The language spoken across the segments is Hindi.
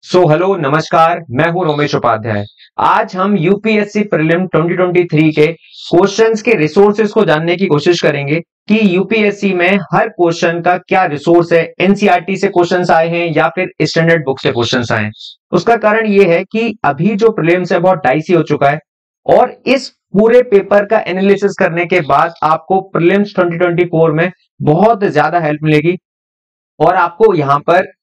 हेलो नमस्कार। मैं हूं रोमेश उपाध्याय। आज हम यूपीएससी प्रीलिम 2023 के क्वेश्चंस के रिसोर्सेज को जानने की कोशिश करेंगे कि यूपीएससी में हर क्वेश्चन का क्या रिसोर्स है। एनसीईआरटी से क्वेश्चंस आए हैं या फिर स्टैंडर्ड बुक से क्वेश्चंस आए हैं। उसका कारण यह है कि अभी जो प्रीलिम्स है बहुत डाइसी हो चुका है और इस पूरे पेपर का एनालिसिस करने के बाद आपको प्रीलिम्स 2024 में बहुत ज्यादा हेल्प मिलेगी और आपको यहां पर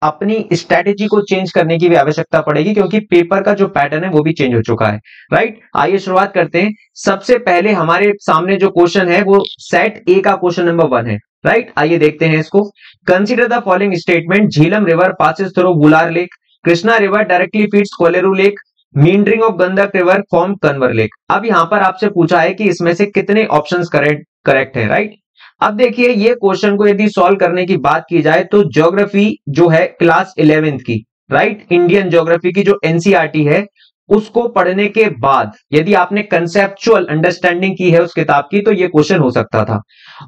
अपनी स्ट्रेटेजी को चेंज करने की भी आवश्यकता पड़ेगी क्योंकि पेपर का जो पैटर्न है वो भी चेंज हो चुका है। राइट, आइए शुरुआत करते हैं। सबसे पहले हमारे सामने जो क्वेश्चन है वो सेट ए का क्वेश्चन नंबर 1 है। राइट, आइए देखते हैं इसको। Consider the following statement. Jhelum river passes through Wular lake, Krishna river directly feeds Kolleru lake, meandering of Gandak river form Kanwar lake. अब यहां पर आपसे पूछा है कि इसमें से कितने ऑप्शंस करेक्ट है। राइट, अब देखिए ये क्वेश्चन को यदि सॉल्व करने की बात की जाए तो ज्योग्राफी जो है क्लास 11th की, राइट, इंडियन ज्योग्राफी की जो एनसीईआरटी है उसको पढ़ने के बाद यदि आपने कंसेप्चुअल अंडरस्टैंडिंग की है उस किताब की तो ये क्वेश्चन हो सकता था।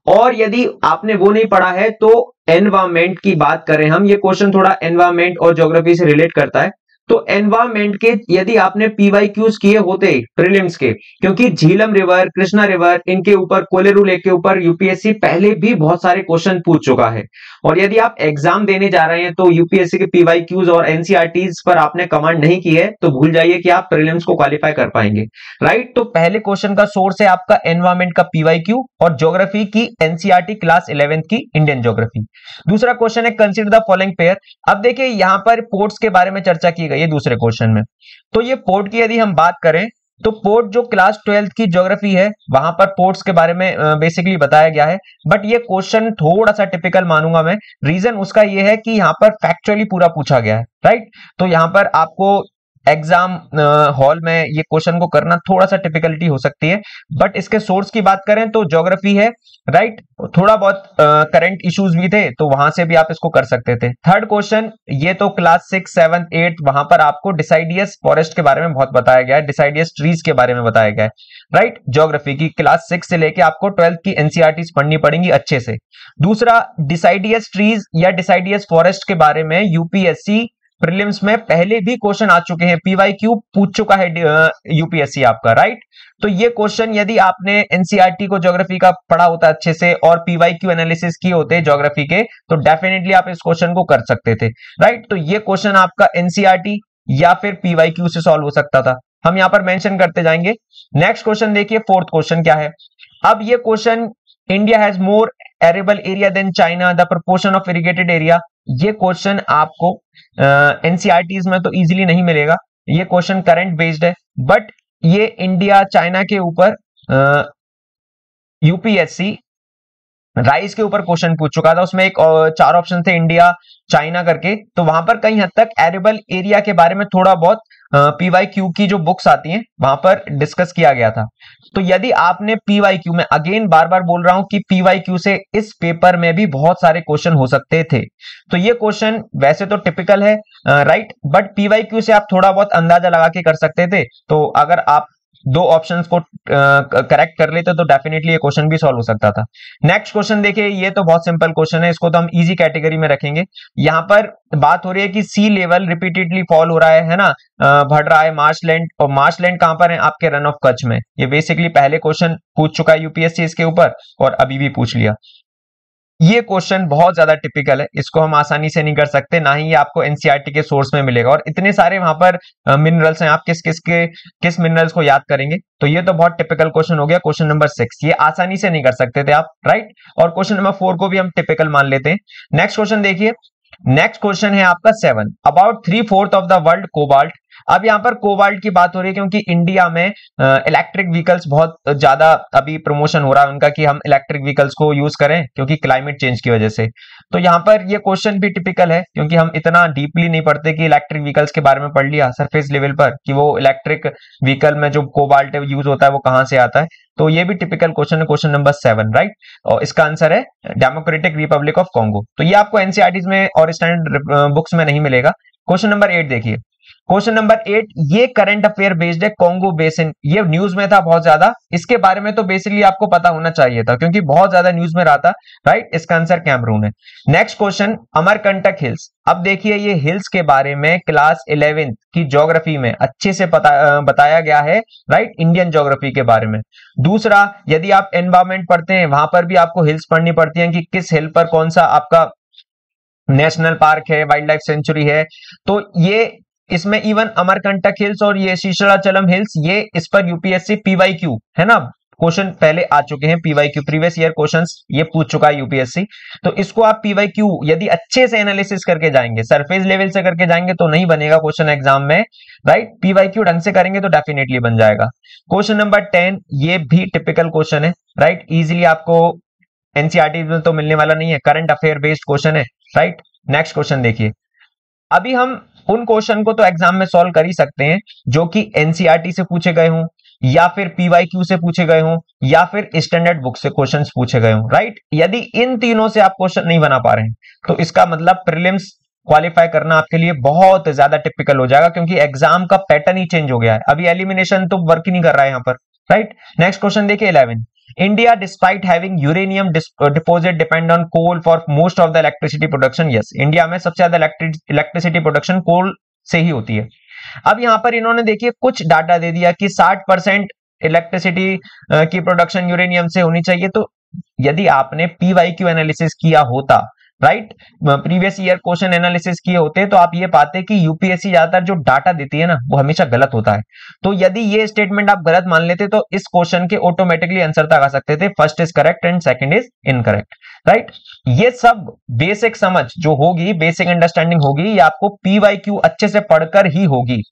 और यदि आपने वो नहीं पढ़ा है तो एनवायरमेंट की बात करें हम, ये क्वेश्चन थोड़ा एनवायरमेंट और ज्योग्राफी से रिलेट करता है। तो एनवायरमेंट के यदि आपने पीवाईक्यूज किए होते प्रीलिम्स के, क्योंकि झीलम रिवर, कृष्णा रिवर, इनके ऊपर, कोलेरू लेक के ऊपर यूपीएससी पहले भी बहुत सारे क्वेश्चन पूछ चुका है। और यदि आप एग्जाम देने जा रहे हैं तो यूपीएससी के पीवाईक्यूज और एनसीईआरटीज पर आपने कमांड नहीं की है तो भूल जाइए कि आप प्रीलिम्स को क्वालिफाई कर पाएंगे। राइट, तो पहले क्वेश्चन का सोर्स है आपका एनवायरमेंट का पीवाईक्यू और ज्योग्राफी की एनसीईआरटी क्लास 11th की इंडियन ज्योग्राफी। दूसरा क्वेश्चन है कंसीडर द फॉलोइंग पेयर। अब देखिए यहां पर पोर्ट्स के बारे में चर्चा की गई है दूसरे क्वेश्चन में। तो ये पोर्ट की यदि हम बात करें तो पोर्ट जो क्लास 12th की ज्योग्राफी है वहां पर पोर्ट्स के बारे में बेसिकली बताया गया है। बट ये क्वेश्चन थोड़ा सा टिपिकल मानूंगा मैं। रीजन उसका ये है कि यहां पर फैक्चुअली पूरा पूछा गया है। राइट, तो यहां पर आपको एग्जाम हॉल में ये क्वेश्चन को करना थोड़ा सा टिपिकलिटी हो सकती है। बट इसके सोर्स की बात करें तो ज्योग्राफी है। राइट, थोड़ा बहुत करंट इश्यूज भी थे तो वहां से भी आप इसको कर सकते थे। थर्ड क्वेश्चन, ये तो क्लास 6, 7, 8 वहां पर आपको डिसाइडियस फॉरेस्ट के बारे में बहुत बताया गया है, डिसाइडियस ट्रीज के बारे में बताया गया है। राइट, ज्योग्राफी की क्लास 6 से लेके आपको 12th की एनसीईआरटीज पढ़नी पड़ेंगी अच्छे से। दूसरा, डिसाइडियस ट्रीज या डिसाइडियस फॉरेस्ट के बारे में यूपीएससी प्रीलिम्स में पहले भी क्वेश्चन आ चुके हैं, पीवाईक्यू पूछ चुका है यूपीएससी आपका। राइट, तो ये क्वेश्चन यदि आपने एनसीईआरटी को ज्योग्राफी का पढ़ा होता अच्छे से और पीवाईक्यू एनालिसिस किए होते ज्योग्राफी के तो डेफिनेटली आप इस क्वेश्चन को कर सकते थे। राइट, तो ये क्वेश्चन आपका एनसीईआरटी या फिर पीवाईक्यू से सॉल्व हो सकता था। हम यहां पर मेंशन करते जाएंगे। नेक्स्ट क्वेश्चन देखिए, फोर्थ क्वेश्चन क्या है। अब ये question, India has more arable area than China, the proportion of irrigated area. ये क्वेश्चन आपको एनसीईआरटीज में तो इजीली नहीं मिलेगा। ये क्वेश्चन करंट बेस्ड है बट ये इंडिया चाइना के ऊपर यूपीएससी राइस के ऊपर क्वेश्चन पूछ चुका था। उसमें एक 4 ऑप्शन थे इंडिया चाइना करके, तो वहां पर कहीं हद तक एरेबल एरिया के बारे में थोड़ा बहुत पीवाईक्यू की जो बुक्स आती हैं वहां पर डिस्कस किया गया था। तो यदि आपने पीवाईक्यू में, अगेन बार बार बोल रहा हूं कि पीवाईक्यू से इस पेपर में भी बहुत सारे क्वेश्चन हो सकते थे। तो ये क्वेश्चन वैसे तो टिपिकल है, राइट, बट पीवाईक्यू से आप थोड़ा बहुत अंदाजा लगा के कर सकते थे। तो अगर आप 2 ऑप्शंस को करेक्ट कर लेते तो डेफिनेटली ये क्वेश्चन भी सॉल्व हो सकता था। नेक्स्ट क्वेश्चन देखिए, ये तो बहुत सिंपल क्वेश्चन है, इसको तो हम इजी कैटेगरी में रखेंगे। यहां पर बात हो रही है कि सी लेवल रिपीटेडली फॉल हो रहा है ना, बढ़ रहा है मार्शलैंड। और मार्शलैंड कहां पर है? आपके रन ऑफ कच्छ में। ये बेसिकली पहले क्वेश्चन पूछ चुका है यूपीएससी इसके ऊपर और अभी भी पूछ लिया। ये क्वेश्चन बहुत ज्यादा टिपिकल है, इसको हम आसानी से नहीं कर सकते, ना ही ये आपको एनसीईआरटी के सोर्स में मिलेगा। और इतने सारे वहां पर मिनरल्स हैं, आप किस मिनरल्स को याद करेंगे? तो ये तो बहुत टिपिकल क्वेश्चन हो गया, क्वेश्चन नंबर 6। ये आसानी से नहीं कर सकते थे आप। राइट, और क्वेश्चन नंबर 4 को भी हम टिपिकल मान लेते हैं। नेक्स्ट क्वेश्चन देखिए, नेक्स्ट क्वेश्चन है आपका 7। About 3/4 of the world cobalt. अब यहां पर कोबाल्ट की बात हो रही है क्योंकि इंडिया में इलेक्ट्रिक व्हीकल्स बहुत ज्यादा अभी प्रमोशन हो रहा है उनका कि हम इलेक्ट्रिक व्हीकल्स को यूज करें क्योंकि क्लाइमेट चेंज की वजह से। तो यहां पर ये क्वेश्चन भी टिपिकल है क्योंकि हम इतना डीपली नहीं पढ़ते कि इलेक्ट्रिक व्हीकल्स के बारे में पढ़ लिया सरफेस लेवल पर कि वो इलेक्ट्रिक व्हीकल में जो कोबाल्ट यूज होता है वो कहां से आता है। तो ये भी टिपिकल क्वेश्चन है, क्वेश्चन नंबर 7। राइट, और इसका आंसर है डेमोक्रेटिक रिपब्लिक ऑफ कॉन्गो। तो ये आपको एनसीईआरटीज में और स्टैंडर्ड बुक्स में नहीं मिलेगा। क्वेश्चन नंबर 8 देखिए, क्वेश्चन नंबर 8, ये करंट अफेयर बेस्ड है, कॉन्गो बेसिन, ये न्यूज में था बहुत ज्यादा, इसके बारे में तो बेसिकली आपको पता होना चाहिए था क्योंकि बहुत ज्यादा न्यूज में रहा था, राइट। इसका आंसर कैमरून है। Next question, Amarkantak hills. अब देखिए ये हिल्स के बारे में क्लास 11th की ज्योग्राफी में अच्छे से बताया गया है, राइट, इंडियन ज्योग्राफी के बारे में। दूसरा, यदि आप एनवायरमेंट पढ़ते हैं वहां पर भी आपको हिल्स पढ़नी पड़ती है कि किस हिल पर कौन सा आपका नेशनल पार्क है, वाइल्ड लाइफ सेंचुरी है। तो ये इसमें इवन अमरकंटक हिल्स और ये शीशलाचलम हिल्स, ये इस पर यूपीएससी पीवाईक्यू है ना, क्वेश्चन पहले आ चुके हैं, पीवाईक्यू प्रीवियस ईयर क्वेश्चंस ये पूछ चुका है यूपीएससी। तो इसको आप पीवाईक्यू यदि अच्छे से एनालिसिस करके जाएंगे, सरफेस लेवल से करके जाएंगे तो नहीं बनेगा क्वेश्चन एग्जाम में, राइट। पीवाईक्यू ढंग से करेंगे तो डेफिनेटली बन जाएगा। क्वेश्चन नंबर 10, ये भी टिपिकल क्वेश्चन है, राइट, इजिली आपको एनसीईआरटी में तो मिलने वाला नहीं है, करंट अफेयर बेस्ड क्वेश्चन है, राइट। नेक्स्ट क्वेश्चन देखिए, अभी हम उन क्वेश्चन को तो एग्जाम में सॉल्व कर ही सकते हैं जो कि एनसीईआरटी से पूछे गए हों या फिर पीवाईक्यू से पूछे गए हों या फिर स्टैंडर्ड बुक से क्वेश्चंस पूछे गए हों, राइट। यदि इन तीनों से आप क्वेश्चन नहीं बना पा रहे हैं तो इसका मतलब प्रीलिम्स क्वालिफाई करना आपके लिए बहुत ज्यादा टिपिकल हो जाएगा क्योंकि एग्जाम का पैटर्न ही चेंज हो गया है, अभी एलिमिनेशन तो वर्क ही नहीं कर रहा है यहाँ पर, राइट। नेक्स्ट क्वेश्चन देखिए 11, India despite having uranium deposit depend on coal for most of the electricity production. Yes, India में सबसे ज्यादा इलेक्ट्रिसिटी प्रोडक्शन कोल से ही होती है। अब यहां पर इन्होंने देखिए कुछ डाटा दे दिया कि 60% इलेक्ट्रिसिटी की प्रोडक्शन यूरेनियम से होनी चाहिए। तो यदि आपने पीवाईक्यू एनालिसिस किया होता, right, previous year question analysis किए होते तो आप ये पाते कि यूपीएससी ज्यादातर जो डाटा देती है ना वो हमेशा गलत होता है। तो यदि ये स्टेटमेंट आप गलत मान लेते तो इस क्वेश्चन के ऑटोमेटिकली आंसर तक आ सकते थे, first is correct and second is incorrect, right. ये सब बेसिक समझ जो होगी, बेसिक अंडरस्टैंडिंग होगी, ये आपको पीवाईक्यू अच्छे से पढ़कर ही होगी।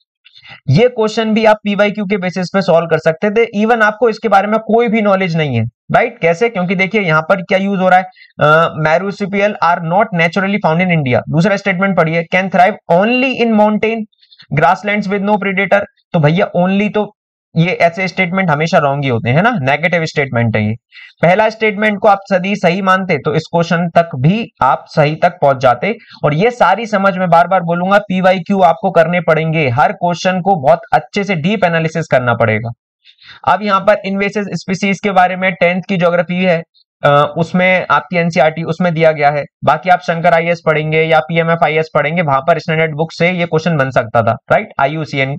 ये क्वेश्चन भी आप पीवाईक्यू के बेसिस पे सॉल्व कर सकते थे, इवन आपको इसके बारे में कोई भी नॉलेज नहीं है, राइट। कैसे? क्योंकि देखिए यहां पर क्या यूज हो रहा है, marsupials are not naturally found in India. दूसरा स्टेटमेंट पढ़िए, can thrive only in mountain grasslands with no predator. तो भैया ओनली, तो ये ऐसे स्टेटमेंट हमेशा रॉन्ग ही होते हैं ना, नेगेटिव स्टेटमेंट है ये। पहला स्टेटमेंट को आप सदी सही मानते तो इस क्वेश्चन तक भी आप सही तक पहुंच जाते। और ये सारी समझ में बार बार बोलूंगा, पीवाईक्यू आपको करने पड़ेंगे, हर क्वेश्चन को बहुत अच्छे से डीप एनालिसिस करना पड़ेगा। अब यहां पर इन्वेसिव स्पीसीज के बारे में 10th की ज्योग्राफी है, उसमें आपकी एनसीईआरटी उसमें दिया गया है। बाकी आप शंकर आईएएस पढ़ेंगे या पीएमएफ आईएएस पढ़ेंगे, वहां पर स्टैंडर्ड बुक से ये क्वेश्चन बन सकता था, राइट। आईयूसीएन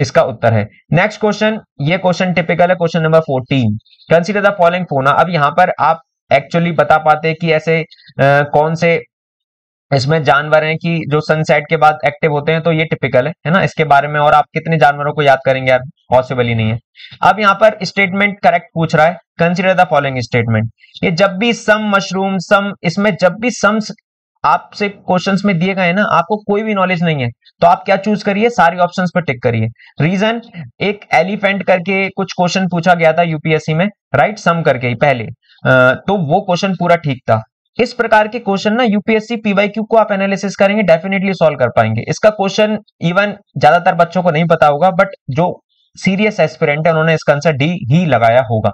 इसका उत्तर है। नेक्स्ट क्वेश्चन, ये क्वेश्चन टिपिकल है, question number 14, consider the following फोना। अब यहां पर आप एक्चुअली बता पाते कि ऐसे कौन से इसमें जानवर हैं कि जो सनसेट के बाद एक्टिव होते हैं, तो ये टिपिकल है ना इसके बारे में। और आप कितने जानवरों को याद करेंगे यार, पॉसिबल ही नहीं है। अब यहाँ पर स्टेटमेंट करेक्ट पूछ रहा है, कंसीडर द फॉलोइंग स्टेटमेंट। ये जब भी सम मशरूम सम, इसमें जब भी सम्स आपसे क्वेश्चंस में दिए गए ना, आपको कोई भी नॉलेज नहीं है तो आप क्या चूज करिए, सारे ऑप्शंस पर टिक करिए। रीजन, एक एलिफेंट करके कुछ क्वेश्चन पूछा गया था यूपीएससी में, राइट, सम करके ही पहले, तो वो क्वेश्चन पूरा ठीक था। इस प्रकार के क्वेश्चन ना यूपीएससी पीवाईक्यू को आप एनालिसिस करेंगे डेफिनेटली सॉल्व कर पाएंगे। इसका क्वेश्चन इवन ज्यादातर बच्चों को नहीं पता होगा, बट जो सीरियस एस्पिरेंट है उन्होंने इसका आंसर डी ही लगाया होगा।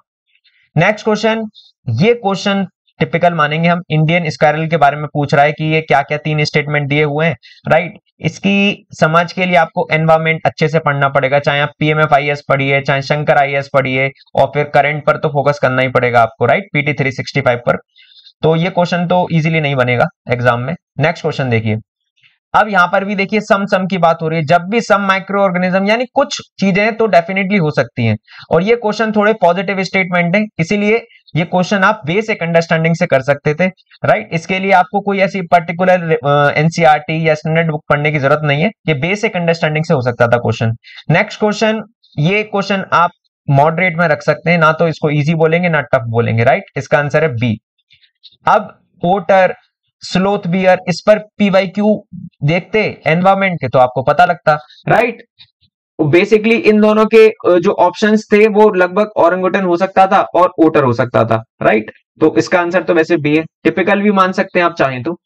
नेक्स्ट क्वेश्चन, ये क्वेश्चन टिपिकल मानेंगे हम, इंडियन स्क्वायरल के बारे में पूछ रहा है कि ये क्या क्या 3 स्टेटमेंट दिए हुए हैं, राइट। इसकी समझ के लिए आपको एनवायरमेंट अच्छे से पढ़ना पड़ेगा, चाहे आप पीएमएफ आईएएस पढ़िए, चाहे शंकर आईएएस पढ़िए, और फिर करंट पर तो फोकस करना ही पड़ेगा आपको, राइट, पीटी 365 पर। तो ये क्वेश्चन तो इजीली नहीं बनेगा एग्जाम में। नेक्स्ट क्वेश्चन देखिए, अब यहां पर भी देखिए सम की बात हो रही है। जब भी सम माइक्रो ऑर्गेनिज्म, यानी कुछ चीजें तो डेफिनेटली हो सकती हैं, और ये क्वेश्चन थोड़े पॉजिटिव स्टेटमेंट है, इसीलिए ये क्वेश्चन आप बेसिक अंडरस्टैंडिंग से कर सकते थे, राइट। इसके लिए आपको कोई ऐसी पर्टिकुलर एनसीईआरटी या स्टैंडर्ड बुक पढ़ने की जरूरत नहीं है, ये बेसिक अंडरस्टैंडिंग से हो सकता था क्वेश्चन। नेक्स्ट क्वेश्चन, ये क्वेश्चन आप मॉडरेट में रख सकते हैं, ना तो इसको इजी बोलेंगे ना टफ बोलेंगे, राइट। इसका आंसर है बी। अब ओटर, स्लोथ बियर, इस पर पीवाईक्यू देखते एनवायरमेंट के तो आपको पता लगता, राइट। बेसिकली इन दोनों के जो ऑप्शंस थे वो लगभग ओरंगुटन हो सकता था और ओटर हो सकता था, राइट। तो इसका आंसर तो वैसे बी है, टिपिकल भी मान सकते हैं आप चाहें तो।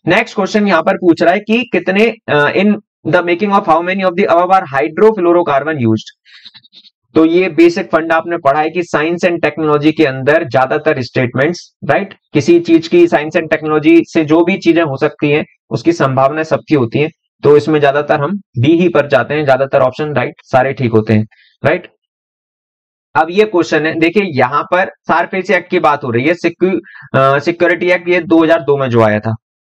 नेक्स्ट क्वेश्चन यहां पर पूछ रहा है कि कितने in the making of how many of the above are hydrofluorocarbon used. तो ये बेसिक फंड आपने पढ़ा है कि साइंस एंड टेक्नोलॉजी के अंदर ज्यादातर स्टेटमेंट्स, राइट, किसी चीज की साइंस एंड टेक्नोलॉजी से जो भी चीजें हो सकती हैं उसकी संभावना सबकी होती है, तो इसमें ज्यादातर हम डी ही पर जाते हैं, ज्यादातर ऑप्शन राइट सारे ठीक होते हैं, राइट। अब ये क्वेश्चन है, देखिए यहां पर सारफेसी एक्ट की बात हो रही है, सिक्योरिटी एक्ट ये 2002 में जो आया था।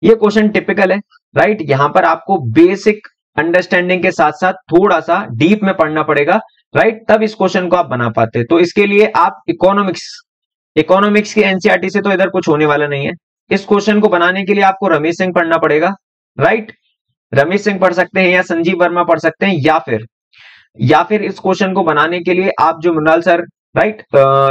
ये क्वेश्चन टिपिकल है, राइट। यहां पर आपको बेसिक अंडरस्टैंडिंग के साथ साथ थोड़ा सा डीप में पढ़ना पड़ेगा, राइट, तब इस क्वेश्चन को आप बना पाते। तो इसके लिए आप इकोनॉमिक्स की एनसीईआरटी से तो इधर कुछ होने वाला नहीं है। इस क्वेश्चन को बनाने के लिए आपको रमेश सिंह पढ़ना पड़ेगा, राइट। रमेश सिंह पढ़ सकते हैं या संजीव वर्मा पढ़ सकते हैं, या फिर इस क्वेश्चन को बनाने के लिए आप जो मृणाल सर राइट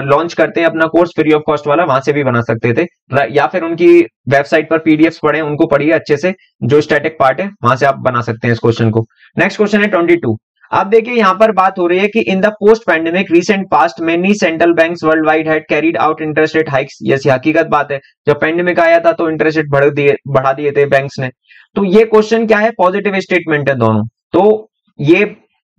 लॉन्च करते हैं अपना कोर्स फ्री ऑफ कॉस्ट वाला, वहां से भी बना सकते थे, या फिर उनकी वेबसाइट पर पीडीएफ्स पढ़े, उनको पढ़िए अच्छे से, जो स्टैटिक पार्ट है वहां से आप बना सकते हैं इस क्वेश्चन को। नेक्स्ट क्वेश्चन है 22। आप देखिए यहां पर बात हो रही है कि in the post pandemic recent past many central banks world wide had carried out interest rate hikes. ये हकीकत बात है, जब पैंडेमिक आया था तो इंटरेस्ट रेट बढ़ा दिए थे बैंक्स ने। तो ये क्वेश्चन क्या है, पॉजिटिव स्टेटमेंट है दोनों, तो ये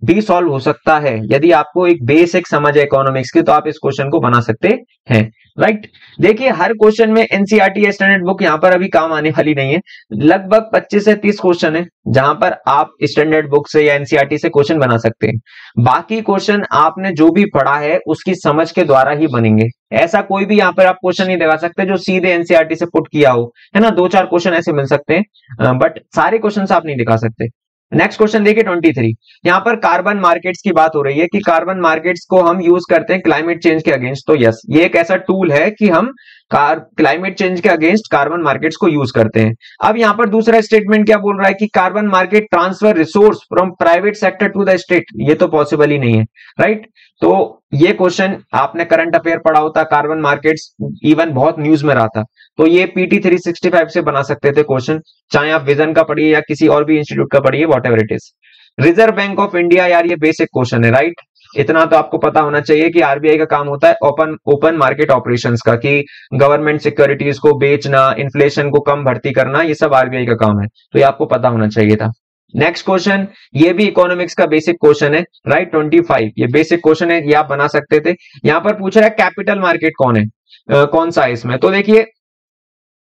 भी सॉल्व हो सकता है। यदि आपको एक बेसिक समझ है इकोनॉमिक्स की तो आप इस क्वेश्चन को बना सकते हैं, राइट। देखिए हर क्वेश्चन में एनसीईआरटी स्टैंडर्ड बुक यहां पर अभी काम आने वाली नहीं है। लगभग 25 से 30 क्वेश्चन है जहां पर आप स्टैंडर्ड बुक से या एनसीईआरटी से क्वेश्चन बना सकते हैं। बाकी क्वेश्चन आपने जो भी पढ़ा है उसकी समझ के द्वारा ही बनेंगे। ऐसा कोई भी यहां पर आप क्वेश्चन नहीं लगा सकते जो सीधे एनसीईआरटी से पुट किया हो, है ना। 2-4 क्वेश्चन ऐसे मिल सकते हैं, बट सारे क्वेश्चन आप नहीं दिखा सकते। नेक्स्ट क्वेश्चन देखिए 23। यहां पर कार्बन मार्केट्स की बात हो रही है कि कार्बन मार्केट्स को हम यूज करते हैं क्लाइमेट चेंज के अगेंस्ट। तो यस, ये एक ऐसा टूल है कि हम क्लाइमेट चेंज के अगेंस्ट कार्बन मार्केट्स को यूज करते हैं। अब यहां पर दूसरा स्टेटमेंट क्या बोल रहा है कि carbon market transfer resource from private sector to the state. ये तो पॉसिबल ही नहीं है, राइट। तो ये क्वेश्चन आपने करंट अफेयर पढ़ा होता, कार्बन मार्केट्स इवन बहुत न्यूज में रहा था। तो ये पीटी 365 से बना सकते थे क्वेश्चन, चाहे आप विजन का पढ़िए या किसी और भी इंस्टीट्यूट का पढ़िए, whatever it is. Reserve bank of India, यार ये बेसिक क्वेश्चन है, राइट। इतना तो आपको पता होना चाहिए कि आरबीआई का काम होता है ओपन मार्केट ऑपरेशंस का, कि गवर्नमेंट सिक्योरिटीज को बेचना, इन्फ्लेशन को कम भर्ती करना, ये सब आरबीआई का काम है। तो ये आपको पता होना चाहिए था। नेक्स्ट क्वेश्चन, ये भी इकोनॉमिक्स का बेसिक क्वेश्चन है, राइट। 25 ये बेसिक क्वेश्चन है, ये आप बना सकते थे। यहां पर पूछ रहा है कैपिटल मार्केट कौन है, कौन सा है इसमें। तो देखिए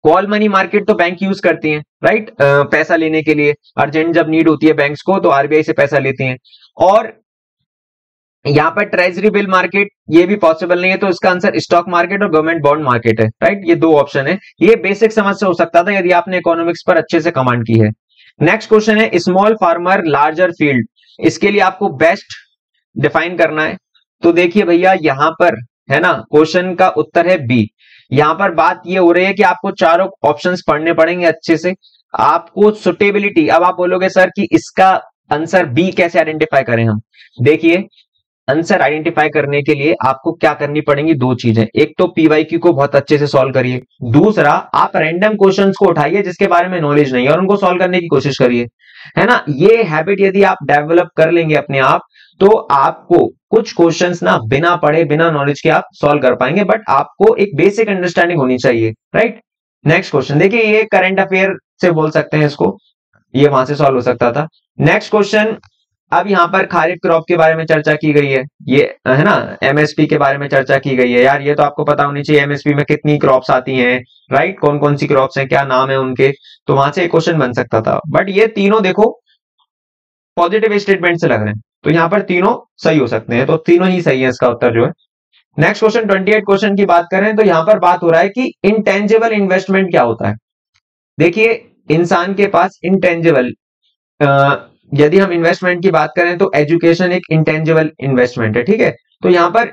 कॉल मनी मार्केट तो बैंक यूज करती हैं, राइट, पैसा लेने के लिए। अर्जेंट जब नीड होती है बैंक्स को तो आरबीआई से पैसा लेती हैं। और यहां पर ट्रेजरी बिल मार्केट ये भी पॉसिबल नहीं है, तो इसका आंसर स्टॉक मार्केट और गवर्नमेंट बॉन्ड मार्केट है, राइट। ये दो ऑप्शन है। ये बेसिक समझ से हो सकता था यदि आपने इकोनॉमिक्स पर अच्छे से कमांड की है। नेक्स्ट क्वेश्चन है स्मॉल फार्मर लार्जर फील्ड। इसके लिए आपको बेस्ट डिफाइन करना है। तो देखिए भैया यहां पर है ना, क्वेश्चन का उत्तर है बी। यहां पर बात ये हो रही है कि आपको चारों ऑप्शंस पढ़ने पड़ेंगे अच्छे से। आपको सुटेबिलिटी, अब आप बोलोगे सर कि इसका आंसर बी कैसे आइडेंटिफाई करें हम। देखिए आंसर आइडेंटिफाई करने के लिए आपको क्या करनी पड़ेंगी, दो चीजें। एक तो पीवाईक्यू को बहुत अच्छे से सॉल्व करिए, दूसरा आप रैंडम क्वेश्चंस को उठाइए जिसके बारे में नॉलेज नहीं है और उनको सॉल्व करने की कोशिश करिए, है ना। ये हैबिट यदि आप डेवलप कर लेंगे अपने आप तो आपको कुछ क्वेश्चंस ना बिना पढ़े बिना नॉलेज के आप सॉल्व कर पाएंगे, बट आपको एक बेसिक अंडरस्टैंडिंग होनी चाहिए, राइट। नेक्स्ट क्वेश्चन देखिए, ये करंट अफेयर से बोल सकते हैं इसको, ये वहां से सॉल्व हो सकता था। नेक्स्ट क्वेश्चन, अब यहां पर खारिफ क्रॉप के बारे में चर्चा की गई है, ये है ना, एमएसपी के बारे में चर्चा की गई है। यार ये तो आपको पता होनी चाहिए एमएसपी में कितनी क्रॉप्स आती हैं, राइट, कौन कौन सी क्रॉप्स हैं, क्या नाम है उनके। तो वहां से एक क्वेश्चन बन सकता था, बट ये तीनों देखो पॉजिटिव स्टेटमेंट से लग रहे हैं, तो यहां पर तीनों सही हो सकते हैं। तो तीनों ही सही है इसका उत्तर जो है। नेक्स्ट क्वेश्चन 28 क्वेश्चन की बात करें तो यहां पर बात हो रहा है कि इंटेंजिबल इन्वेस्टमेंट क्या होता है। देखिए इंसान के पास इंटेंजिबल, यदि हम इन्वेस्टमेंट की बात करें तो एजुकेशन एक इंटेंजिबल इन्वेस्टमेंट है, ठीक है। तो यहां पर